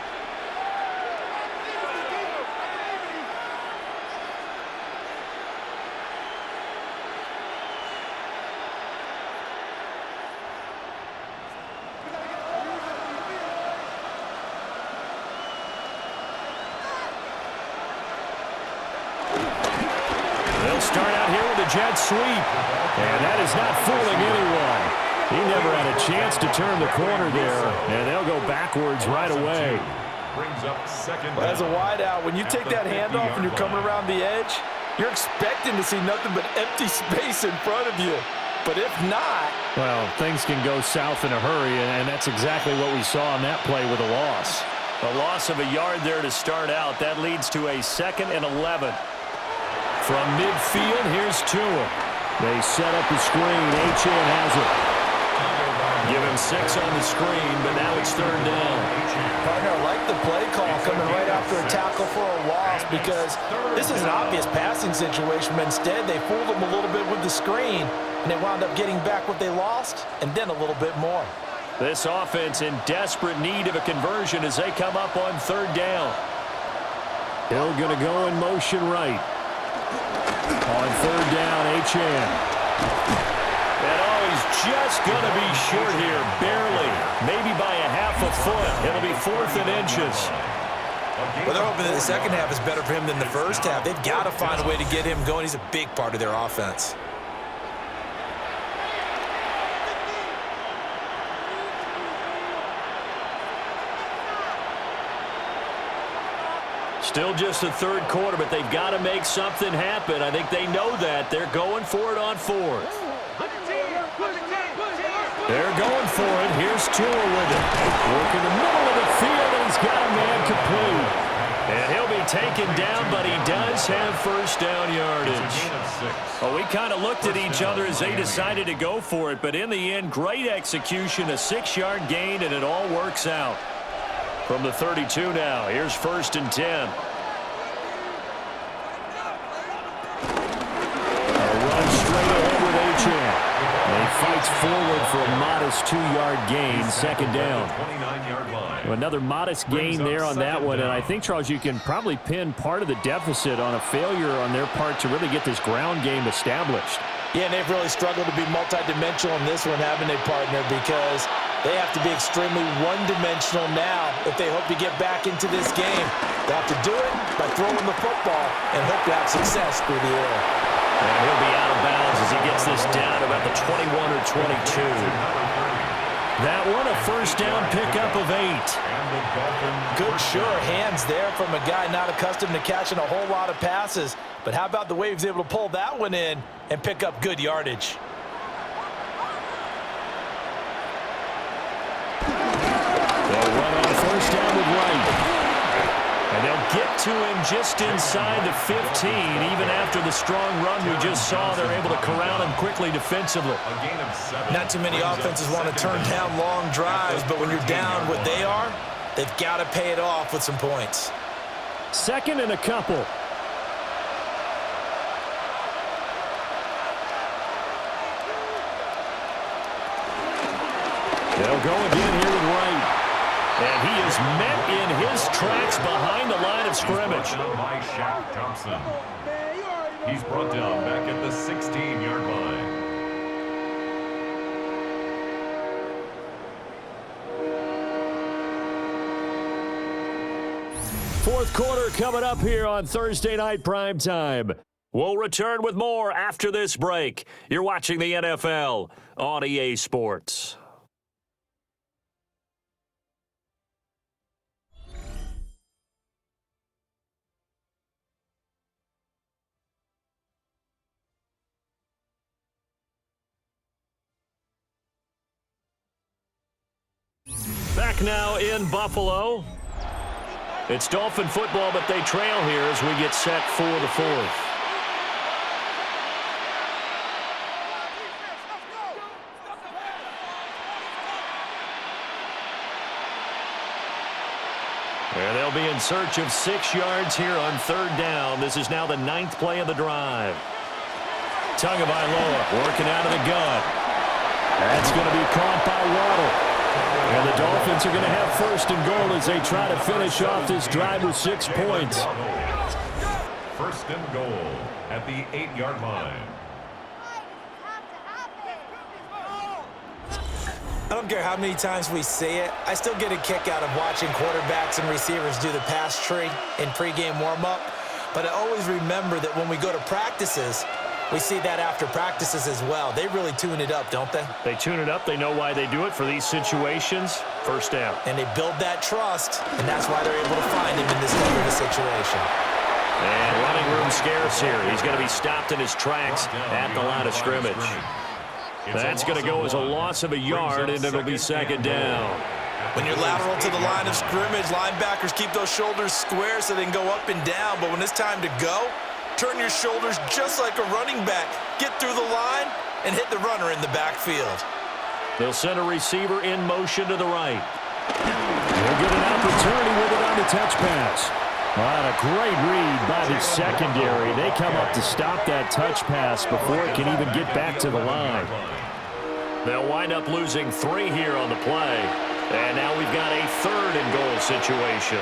Start out here with a jet sweep. And that is not fooling anyone. He never had a chance to turn the corner there. And they'll go backwards right away. Brings up 2nd Well, as a down. wideout, when you take that handoff and you're coming around the edge, you're expecting to see nothing but empty space in front of you. But if not... Well, things can go south in a hurry, and that's exactly what we saw on that play with a loss. A loss of a yard there to start out. That leads to a 2nd and 11. From midfield, here's Tua. They set up the screen. H.N. has it. Give him 6 on the screen, but now it's 3rd down. Partner, I like the play call coming right after a tackle for a loss because this is an obvious passing situation, but instead they fooled them a little bit with the screen, and they wound up getting back what they lost and then a little bit more. This offense in desperate need of a conversion as they come up on 3rd down. Hill going to go in motion right. On 3rd down, H.N. And he's just going to be short here, barely. Maybe by a half a foot. It'll be 4th and inches. Well, they're hoping that the second half is better for him than the first half. They've got to find a way to get him going. He's a big part of their offense. Still just the 3rd quarter, but they've got to make something happen. I think they know that. They're going for it on 4th. They're going for it. Here's Tua with it. Work in the middle of the field, and he's got a man complete. And he'll be taken down, but he does have 1st down yardage. Well, we kind of looked at each other as they decided to go for it, but in the end, great execution, a 6-yard gain, and it all works out. From the 32 now, here's 1st and 10. A run straight ahead with H.N. He fights forward for a modest 2-yard gain, 2nd down. Another modest gain there on that one, and I think, Charles, you can probably pin part of the deficit on a failure on their part to really get this ground game established. Yeah, and they've really struggled to be multidimensional in this one, haven't they, partner? Because they have to be extremely one-dimensional now if they hope to get back into this game. They have to do it by throwing the football and hope to have success through the air. And he'll be out of bounds as he gets this down about the 21 or 22. That one, a first down pickup of 8. Good sure hands there from a guy not accustomed to catching a whole lot of passes. But how about the way he was able to pull that one in and pick up good yardage? They'll run on first down with Wright. And they'll get to him just inside the 15. Even after the strong run we just saw, they're able to corral him quickly defensively. Not too many offenses want to turn down long drives, but when you're down what they are, they've got to pay it off with some points. Second and a couple. They'll go again here with Wright. And he is met in his tracks behind the line of scrimmage. By Shaq Thompson. He's brought down back at the 16-yard line. Fourth quarter coming up here on Thursday Night Prime Time. We'll return with more after this break. You're watching the NFL on EA Sports. Back now in Buffalo. It's Dolphin football, but they trail here as we get set for the fourth. And they'll be in search of 6 yards here on third down. This is now the 9th play of the drive. Tagovailoa working out of the gun. That's going to be caught by Waddle. And the Dolphins are going to have first and goal as they try to finish off this drive with 6 points. First and goal at the 8-yard line. I don't care how many times we say it, I still get a kick out of watching quarterbacks and receivers do the pass tree in pregame warm-up. But I always remember that when we go to practices, we see that after practices as well. They really tune it up, don't they? They tune it up. They know why they do it for these situations. First down. And they build that trust, and that's why they're able to find him in this type of a situation. And running room scarce here. He's going to be stopped in his tracks at the line of scrimmage. That's going to go as a loss of a yard, and it'll be second down. When you're lateral to the line of scrimmage, linebackers keep those shoulders square so they can go up and down. But when it's time to go, turn your shoulders just like a running back. Get through the line and hit the runner in the backfield. They'll send a receiver in motion to the right. They'll get an opportunity with it on the touch pass. What a great read by the secondary. They come up to stop that touch pass before it can even get back to the line. They'll wind up losing 3 here on the play. And now we've got a third and goal situation.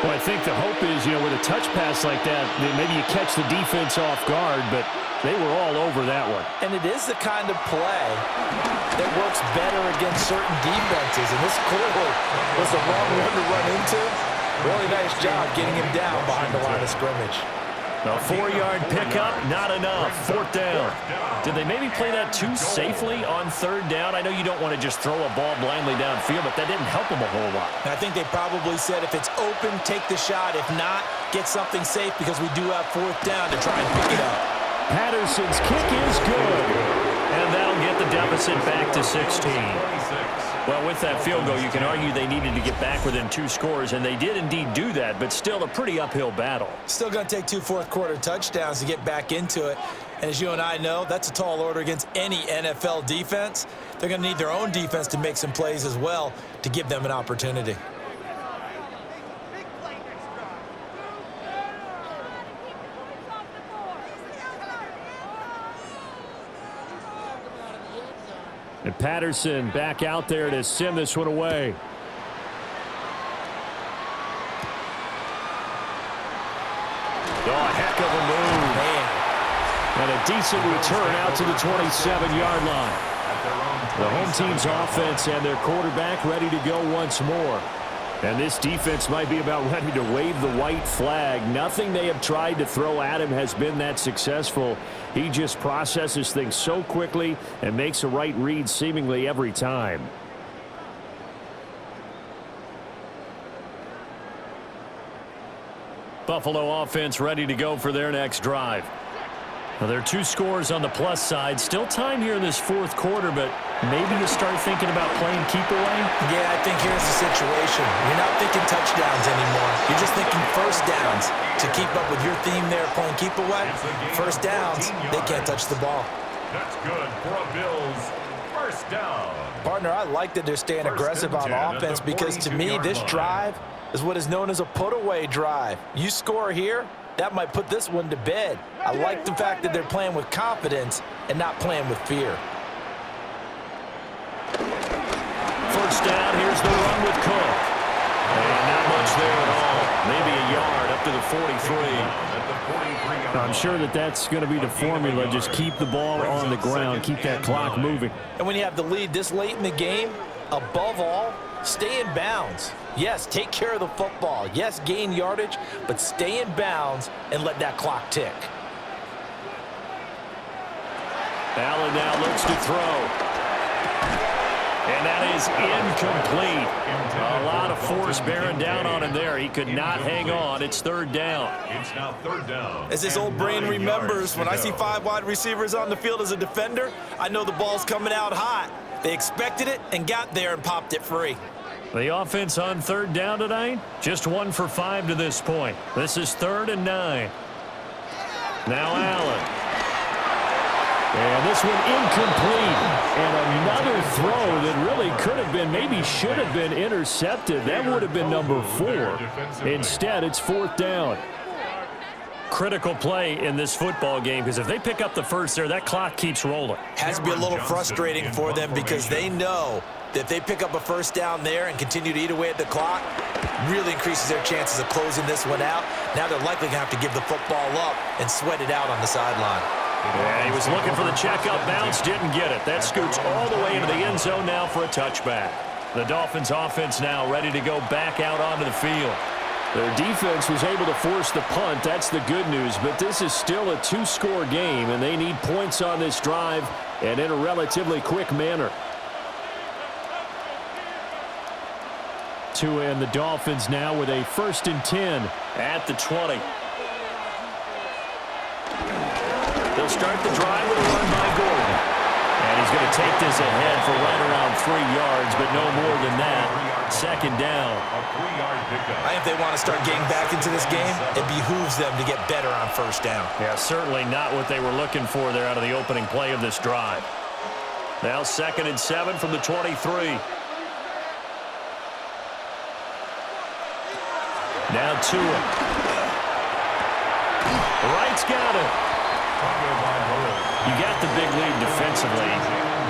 Well, I think the hope is, with a touch pass like that, maybe you catch the defense off guard, but they were all over that one. And it is the kind of play that works better against certain defenses, and this clearly was the wrong one to run into. Really nice job getting him down behind the line of scrimmage. A 4-yard pickup, not enough. Fourth down. Did they maybe play that too safely on third down? I know you don't want to just throw a ball blindly downfield, but that didn't help them a whole lot. And I think they probably said if it's open, take the shot. If not, get something safe because we do have fourth down to try and pick it up. Patterson's kick is good. And that'll get the deficit back to 16. Well, with that field goal, you can argue they needed to get back within 2 scores, and they did indeed do that, but still a pretty uphill battle. Still going to take 2 fourth-quarter touchdowns to get back into it. And as you and I know, that's a tall order against any NFL defense. They're going to need their own defense to make some plays as well to give them an opportunity. And Patterson back out there to send this one away. Oh, a heck of a move. Man. And a decent return out to the 27-yard line. The home team's offense and their quarterback ready to go once more. And this defense might be about ready to wave the white flag. Nothing they have tried to throw at him has been that successful. He just processes things so quickly and makes a right read seemingly every time. Buffalo offense ready to go for their next drive. Well, there are 2 scores on the plus side. Still time here in this fourth quarter, but maybe you start thinking about playing keep away? Yeah, I think here's the situation. You're not thinking touchdowns anymore. You're just thinking first downs. To keep up with your theme there, playing keep away, first downs, they can't touch the ball. That's good for a Bills first down. Partner, I like that they're staying aggressive on offense because to me, this drive is what is known as a put-away drive. You score here, that might put this one to bed. I like the fact that they're playing with confidence and not playing with fear. First down, here's the run with Cook. And not much there at all. Maybe a yard up to the 43. I'm sure that that's going to be the formula. Just keep the ball on the ground, keep that clock moving. And when you have the lead this late in the game, above all, stay in bounds. Yes, take care of the football. Yes, gain yardage, but stay in bounds and let that clock tick. Allen now looks to throw. And that is incomplete. A lot of force bearing down on him there. He could not hang on. It's third down. It's now third down. As this old brain remembers, when I see 5 wide receivers on the field as a defender, I know the ball's coming out hot. They expected it and got there and popped it free. The offense on third down tonight, just 1 for 5 to this point. This is 3rd and 9. Now Allen. And this one incomplete. And another throw that really could have been, maybe should have been intercepted. That would have been number 4. Instead, it's 4th down. Critical play in this football game because if they pick up the first there, that clock keeps rolling. Has to be a little frustrating for them because they know that if they pick up a first down there and continue to eat away at the clock, really increases their chances of closing this one out. Now they're likely going to have to give the football up and sweat it out on the sideline. Yeah, he was looking for the check-up bounce, didn't get it. That scoots all the way into the end zone now for a touchback. The Dolphins offense now ready to go back out onto the field. Their defense was able to force the punt. That's the good news, but this is still a 2-score game, and they need points on this drive and in a relatively quick manner. And the Dolphins now with a 1st and 10 at the 20. They'll start the drive with a run by Gordon. And he's going to take this ahead for right around 3 yards, but no more than that. 2nd down. I think if they want to start getting back into this game, it behooves them to get better on first down. Yeah, certainly not what they were looking for there out of the opening play of this drive. Now 2nd and 7 from the 23. Now to him. Wright's got it. You got the big lead defensively.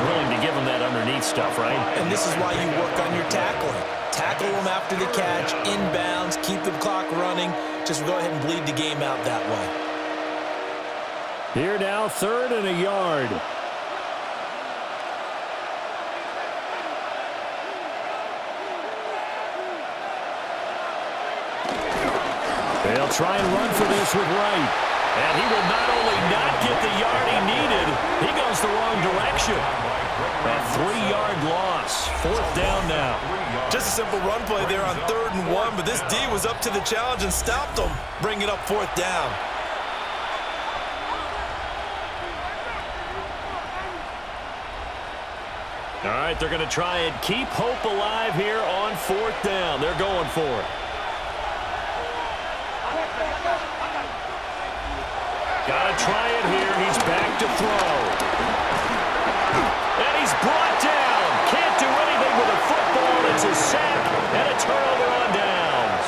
Willing to give them that underneath stuff, right? And this is why you work on your tackling. Tackle them after the catch, inbounds, keep the clock running. Just go ahead and bleed the game out that way. Here now, 3rd and a yard. They'll try and run for this with Wright. And he will not only not get the yard he needed, he goes the wrong direction. A 3-yard loss. 4th down now. Just a simple run play there on 3rd and 1, but this D was up to the challenge and stopped him, bringing up 4th down. All right, they're going to try and keep hope alive here on 4th down. They're going for it. Got to try it here. He's back to throw. And he's brought down. Can't do anything with a football. It's a sack and a turnover on downs.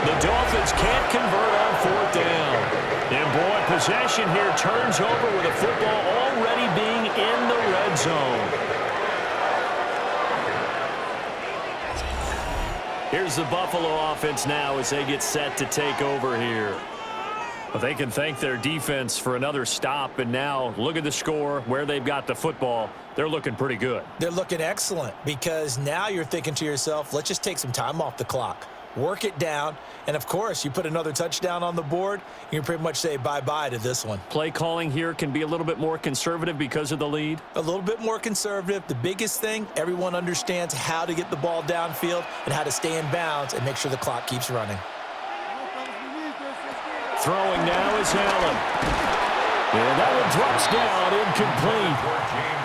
The Dolphins can't convert on 4th down. And boy, possession here turns over with a football already being in the red zone. Here's the Buffalo offense now as they get set to take over here. Well, they can thank their defense for another stop, and now look at the score, where they've got the football. They're looking pretty good. They're looking excellent because now you're thinking to yourself, let's just take some time off the clock, work it down, and of course, you put another touchdown on the board, you can pretty much say bye-bye to this one. Play calling here can be a little bit more conservative because of the lead. A little bit more conservative. The biggest thing, everyone understands how to get the ball downfield and how to stay in bounds and make sure the clock keeps running. Throwing now is Allen. And that one drops down, incomplete.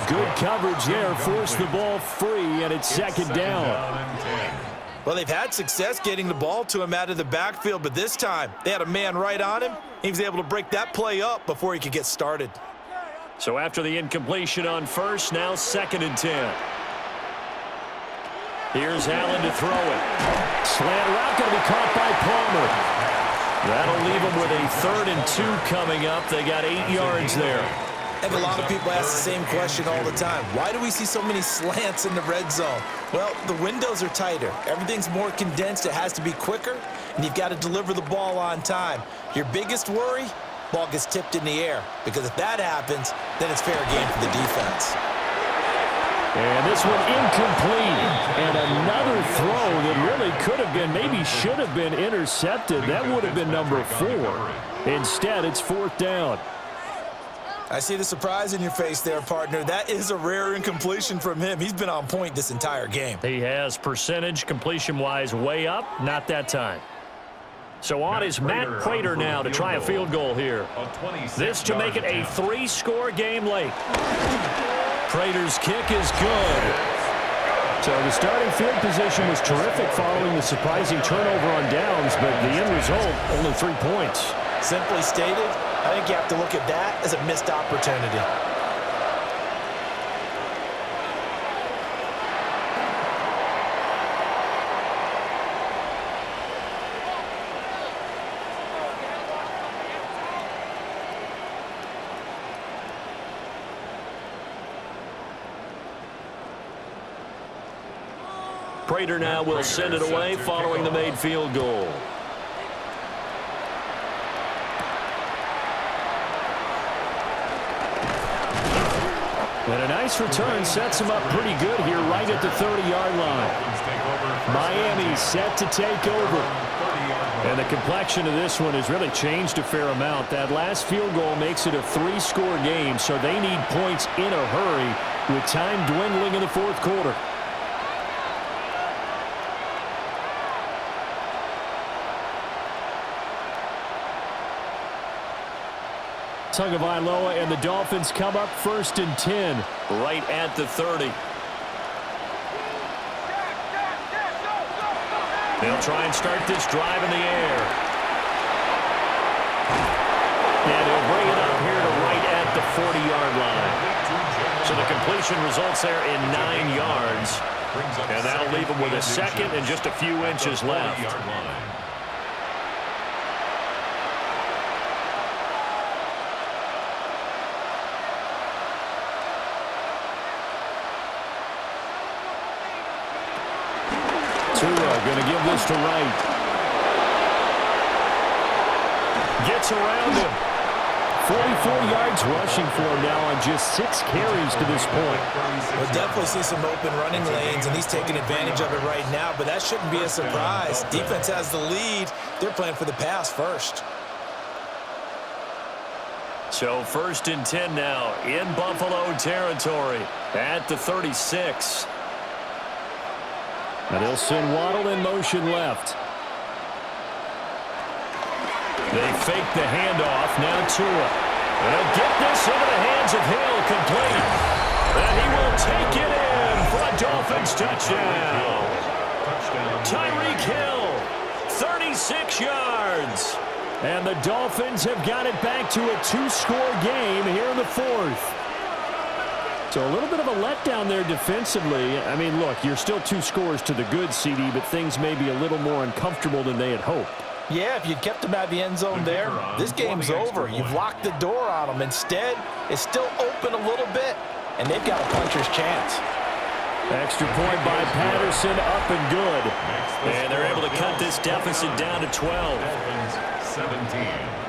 Good coverage there, forced the ball free, and it's second down. Well, they've had success getting the ball to him out of the backfield, but this time they had a man right on him. He was able to break that play up before he could get started. So after the incompletion on first, now 2nd and 10. Here's Allen to throw it. Slant route going to be caught by Palmer. That'll leave them with a 3rd and 2 coming up. They got 8 yards there. And a lot of people ask the same question all the time. Why do we see so many slants in the red zone? Well, the windows are tighter. Everything's more condensed. It has to be quicker, and you've got to deliver the ball on time. Your biggest worry, ball gets tipped in the air, because if that happens, then it's fair game for the defense. And this one incomplete. And another throw that really could have been, maybe should have been intercepted. That would have been number 4. Instead, it's 4th down. I see the surprise in your face there, partner. That is a rare incompletion from him. He's been on point this entire game. He has percentage, completion-wise, way up. Not that time. So on is Matt Prater now to try a field goal here. This to make it a 3-score game late. Prater's kick is good. So the starting field position was terrific following the surprising turnover on downs, but the end result, only 3 points. Simply stated, I think you have to look at that as a missed opportunity. Prater now will send it away following the made field goal. And a nice return sets him up pretty good here right at the 30-yard line. Miami set to take over. And the complexion of this one has really changed a fair amount. That last field goal makes it a 3-score game, so they need points in a hurry with time dwindling in the 4th quarter. Tagovailoa and the Dolphins come up 1st and 10 right at the 30. They'll try and start this drive in the air. And he'll bring it up here to right at the 40-yard line. So the completion results there in 9 yards. And that'll leave him with a 2nd and just a few inches left. Going to give this to Wright. Gets around him. 44 yards rushing for him now on just 6 carries to this point. We'll definitely see some open running lanes, and he's taking advantage of it right now, but that shouldn't be a surprise. Defense has the lead. They're playing for the pass first. So 1st and 10 now in Buffalo territory at the 36. And they'll send Waddle in motion left. They fake the handoff. Now Tua. And he'll get this into the hands of Hill, complete. And he will take it in for a Dolphins touchdown. Tyreek Hill, 36 yards. And the Dolphins have got it back to a 2-score game here in the 4th. So a little bit of a letdown there defensively. I mean, look, you're still 2 scores to the good, CD, but things may be a little more uncomfortable than they had hoped. Yeah, if you'd kept them out of the end zone there, this game's over. You've locked the door on them. Instead, it's still open a little bit, and they've got a puncher's chance. Extra point by Patterson, up and good. And they're able to cut this deficit down to 12. 17.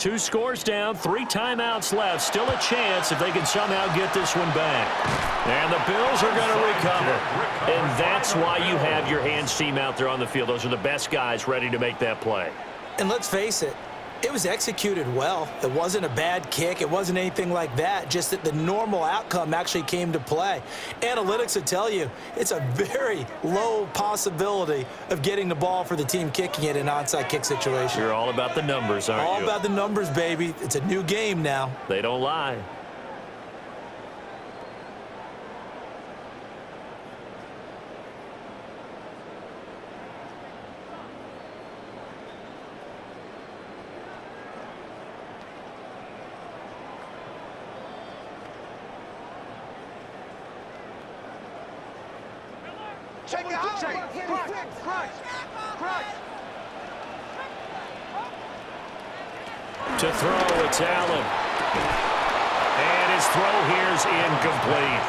2 scores down, 3 timeouts left. Still a chance if they can somehow get this one back. And the Bills are going to recover. And that's why you have your hands team out there on the field. Those are the best guys ready to make that play. And let's face it, it was executed well. It wasn't a bad kick. It wasn't anything like that. Just that the normal outcome actually came to play. Analytics will tell you it's a very low possibility of getting the ball for the team kicking it in an onside kick situation. You're all about the numbers, aren't you? All about the numbers, baby. It's a new game now. They don't lie. Check it out. To throw, it's Allen. And his throw here is incomplete.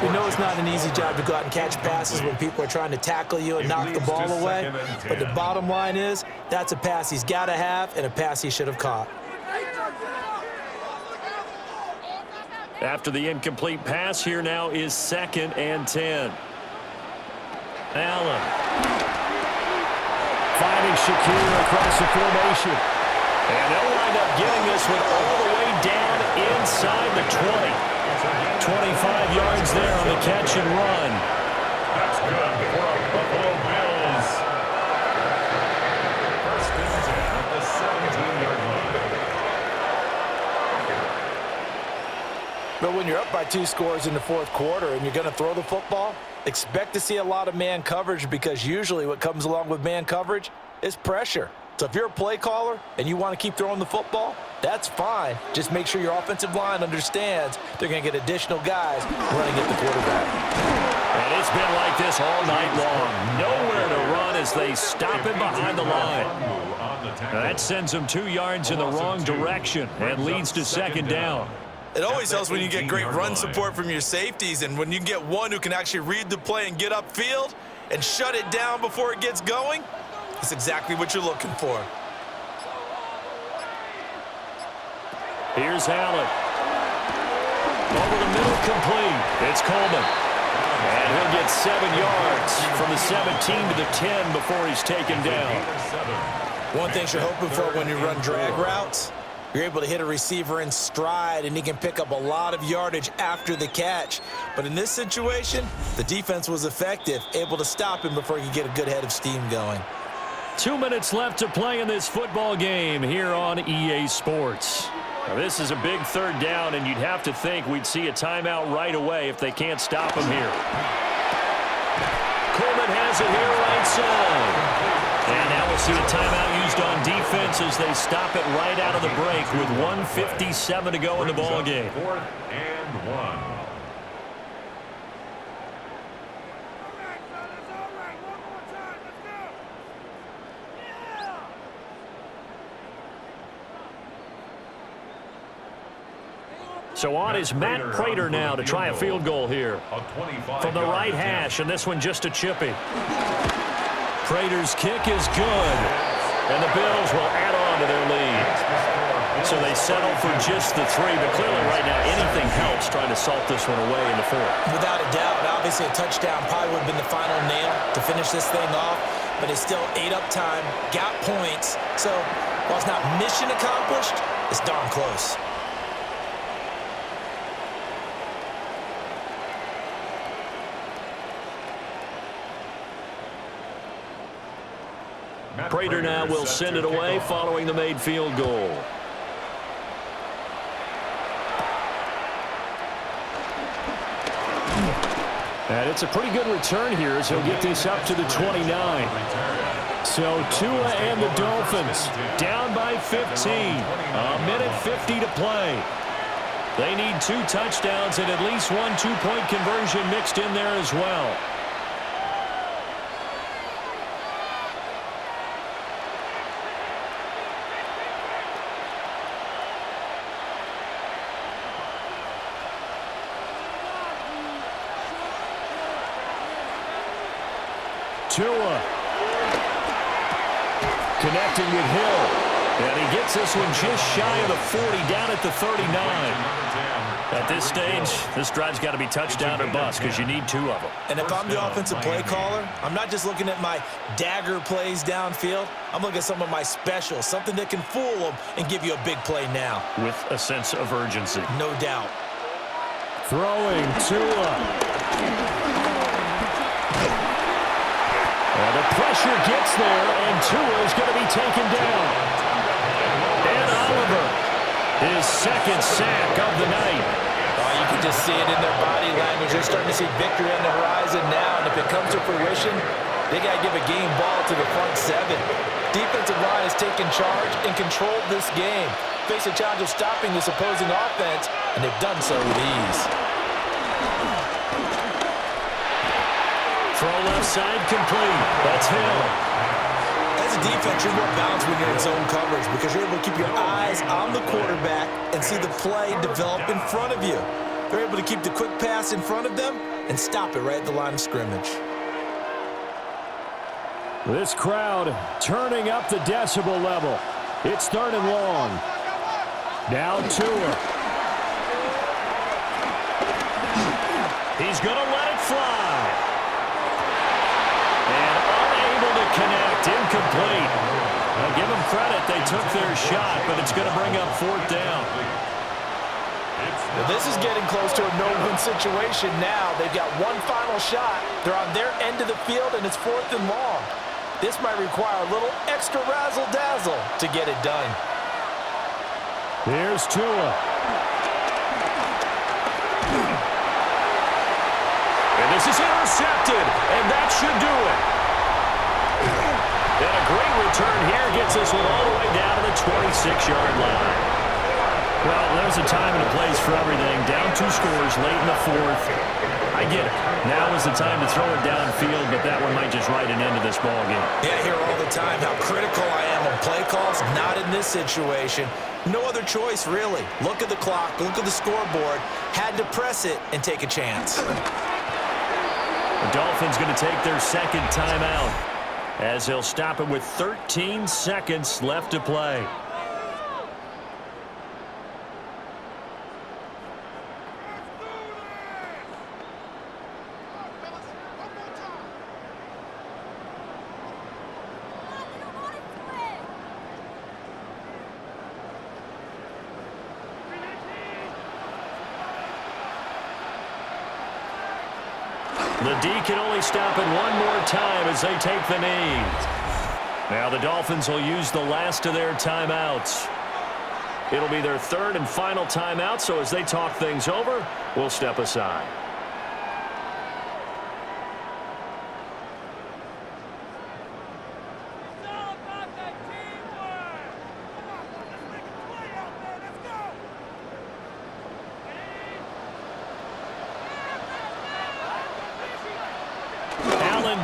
You know it's not an easy job to go out and catch passes when people are trying to tackle you and knock the ball away. But the bottom line is, that's a pass he's got to have and a pass he should have caught. After the incomplete pass, here now is 2nd and 10. Allen. Finding Shakir across the formation. And they'll wind up getting this one all the way down inside the 20. 25 yards there on the catch and run. That's good for our Buffalo Bills. First and 10 at the 17-yard line. But when you're up by 2 scores in the 4th quarter and you're going to throw the football, expect to see a lot of man coverage, because usually what comes along with man coverage is pressure. So if you're a play caller and you want to keep throwing the football, that's fine. Just make sure your offensive line understands they're going to get additional guys running at the quarterback. And it's been like this all night long. Nowhere to run as they stop him behind the line. That sends them 2 yards in the wrong direction and leads to 2nd down. It always helps when you get great run support from your safeties, and when you get one who can actually read the play and get upfield and shut it down before it gets going, it's exactly what you're looking for. Here's Allen. Over the middle, complete. It's Coleman. And he'll get 7 yards from the 17 to the 10 before he's taken down. One thing you're hoping for when you run drag routes, you're able to hit a receiver in stride, and he can pick up a lot of yardage after the catch. But in this situation, the defense was effective, able to stop him before he could get a good head of steam going. 2 minutes left to play in this football game here on EA Sports. Now, this is a big 3rd down, and you'd have to think we'd see a timeout right away if they can't stop him here. Coleman has it here right side. And now we'll see a timeout used on defense as they stop it right out of the break with 1:57 to go in the ball game. 4th and 1. So on is Matt Prater now to try a field goal here. From the right hash, and this one just a chippy. Prater's kick is good. And the Bills will add on to their lead. So they settle for just the 3, but clearly right now anything helps trying to salt this one away in the 4th. Without a doubt, obviously a touchdown probably would have been the final nail to finish this thing off, but it's still ate up time, got points. So while it's not mission accomplished, it's darn close. Prater now will send it away following the made field goal. And it's a pretty good return here as he'll get this up to the 29. So Tua and the Dolphins down by 15. A minute 50 to play. They need 2 touchdowns and at least 1 2-point conversion mixed in there as well. Tua connecting with Hill. And he gets this one just shy of the 40, down at the 39. At this stage, this drive's got to be touchdown or bust because you need 2 of them. And if I'm the offensive play caller, I'm not just looking at my dagger plays downfield. I'm looking at some of my specials, something that can fool them and give you a big play now. With a sense of urgency. No doubt. Throwing Tua. And the pressure gets there, and Tua is going to be taken down. And Oliver, his second sack of the night. You can just see it in their body language. They're starting to see victory on the horizon now, and if it comes to fruition, they got to give a game ball to the front 7. Defensive line has taken charge and controlled this game. Face a challenge of stopping this opposing offense, and they've done so with ease. Throw left side complete. That's Hill. As a defense, you're more balanced when you're in zone coverage because you're able to keep your eyes on the quarterback and see the play develop in front of you. They're able to keep the quick pass in front of them and stop it right at the line of scrimmage. This crowd turning up the decibel level. It's 3rd and long. Now Tua. He's going to let it fly. And unable to connect. Incomplete. I'll give them credit. They took their shot, but it's going to bring up 4th down. Well, this is getting close to a no-win situation now. They've got one final shot. They're on their end of the field, and it's 4th and long. This might require a little extra razzle-dazzle to get it done. Here's Tua. And this is intercepted, and that should do it. And a great return here gets us one all the way down to the 26-yard line. Well, there's a time and a place for everything. Down 2 scores late in the 4th. I get it. Now is the time to throw it downfield, but that one might just write an end to this ball game. Yeah, I hear all the time how critical I am on play calls. Not in this situation. No other choice, really. Look at the clock. Look at the scoreboard. Had to press it and take a chance. The Dolphins going to take their 2nd timeout as they'll stop it with 13 seconds left to play. The D can only stop it one more time as they take the knee. Now the Dolphins will use the last of their timeouts. It'll be their 3rd and final timeout, so as they talk things over, we'll step aside.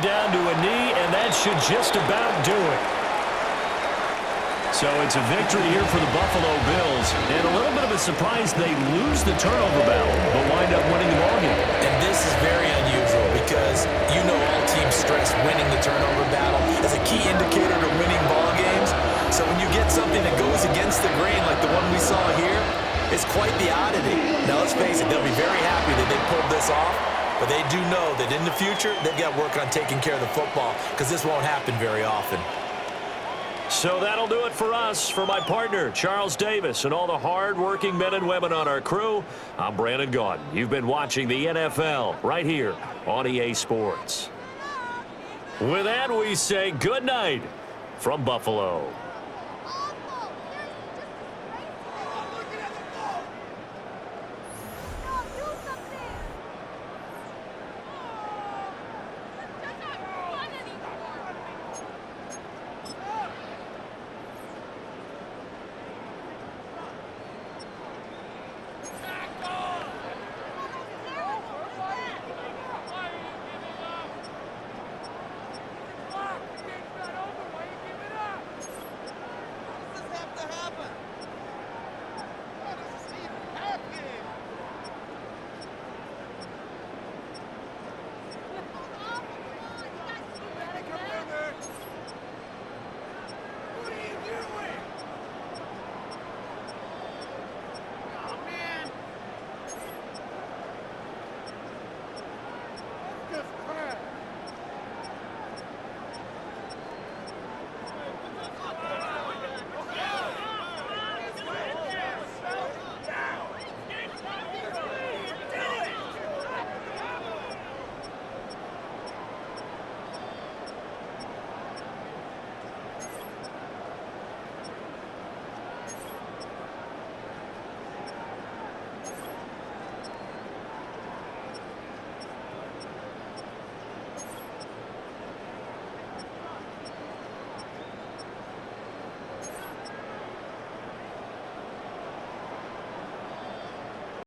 Down to a knee, and that should just about do it. So it's a victory here for the Buffalo Bills, and a little bit of a surprise they lose the turnover battle, but wind up winning the ballgame. And this is very unusual because you know all teams stress winning the turnover battle as a key indicator to winning ball games. So when you get something that goes against the grain like the one we saw here, it's quite the oddity. Now let's face it, they'll be very happy that they pulled this off. But they do know that in the future, they've got to work on taking care of the football because this won't happen very often. So that'll do it for us. For my partner, Charles Davis, and all the hard-working men and women on our crew, I'm Brandon Gaudin. You've been watching the NFL right here on EA Sports. With that, we say good night from Buffalo.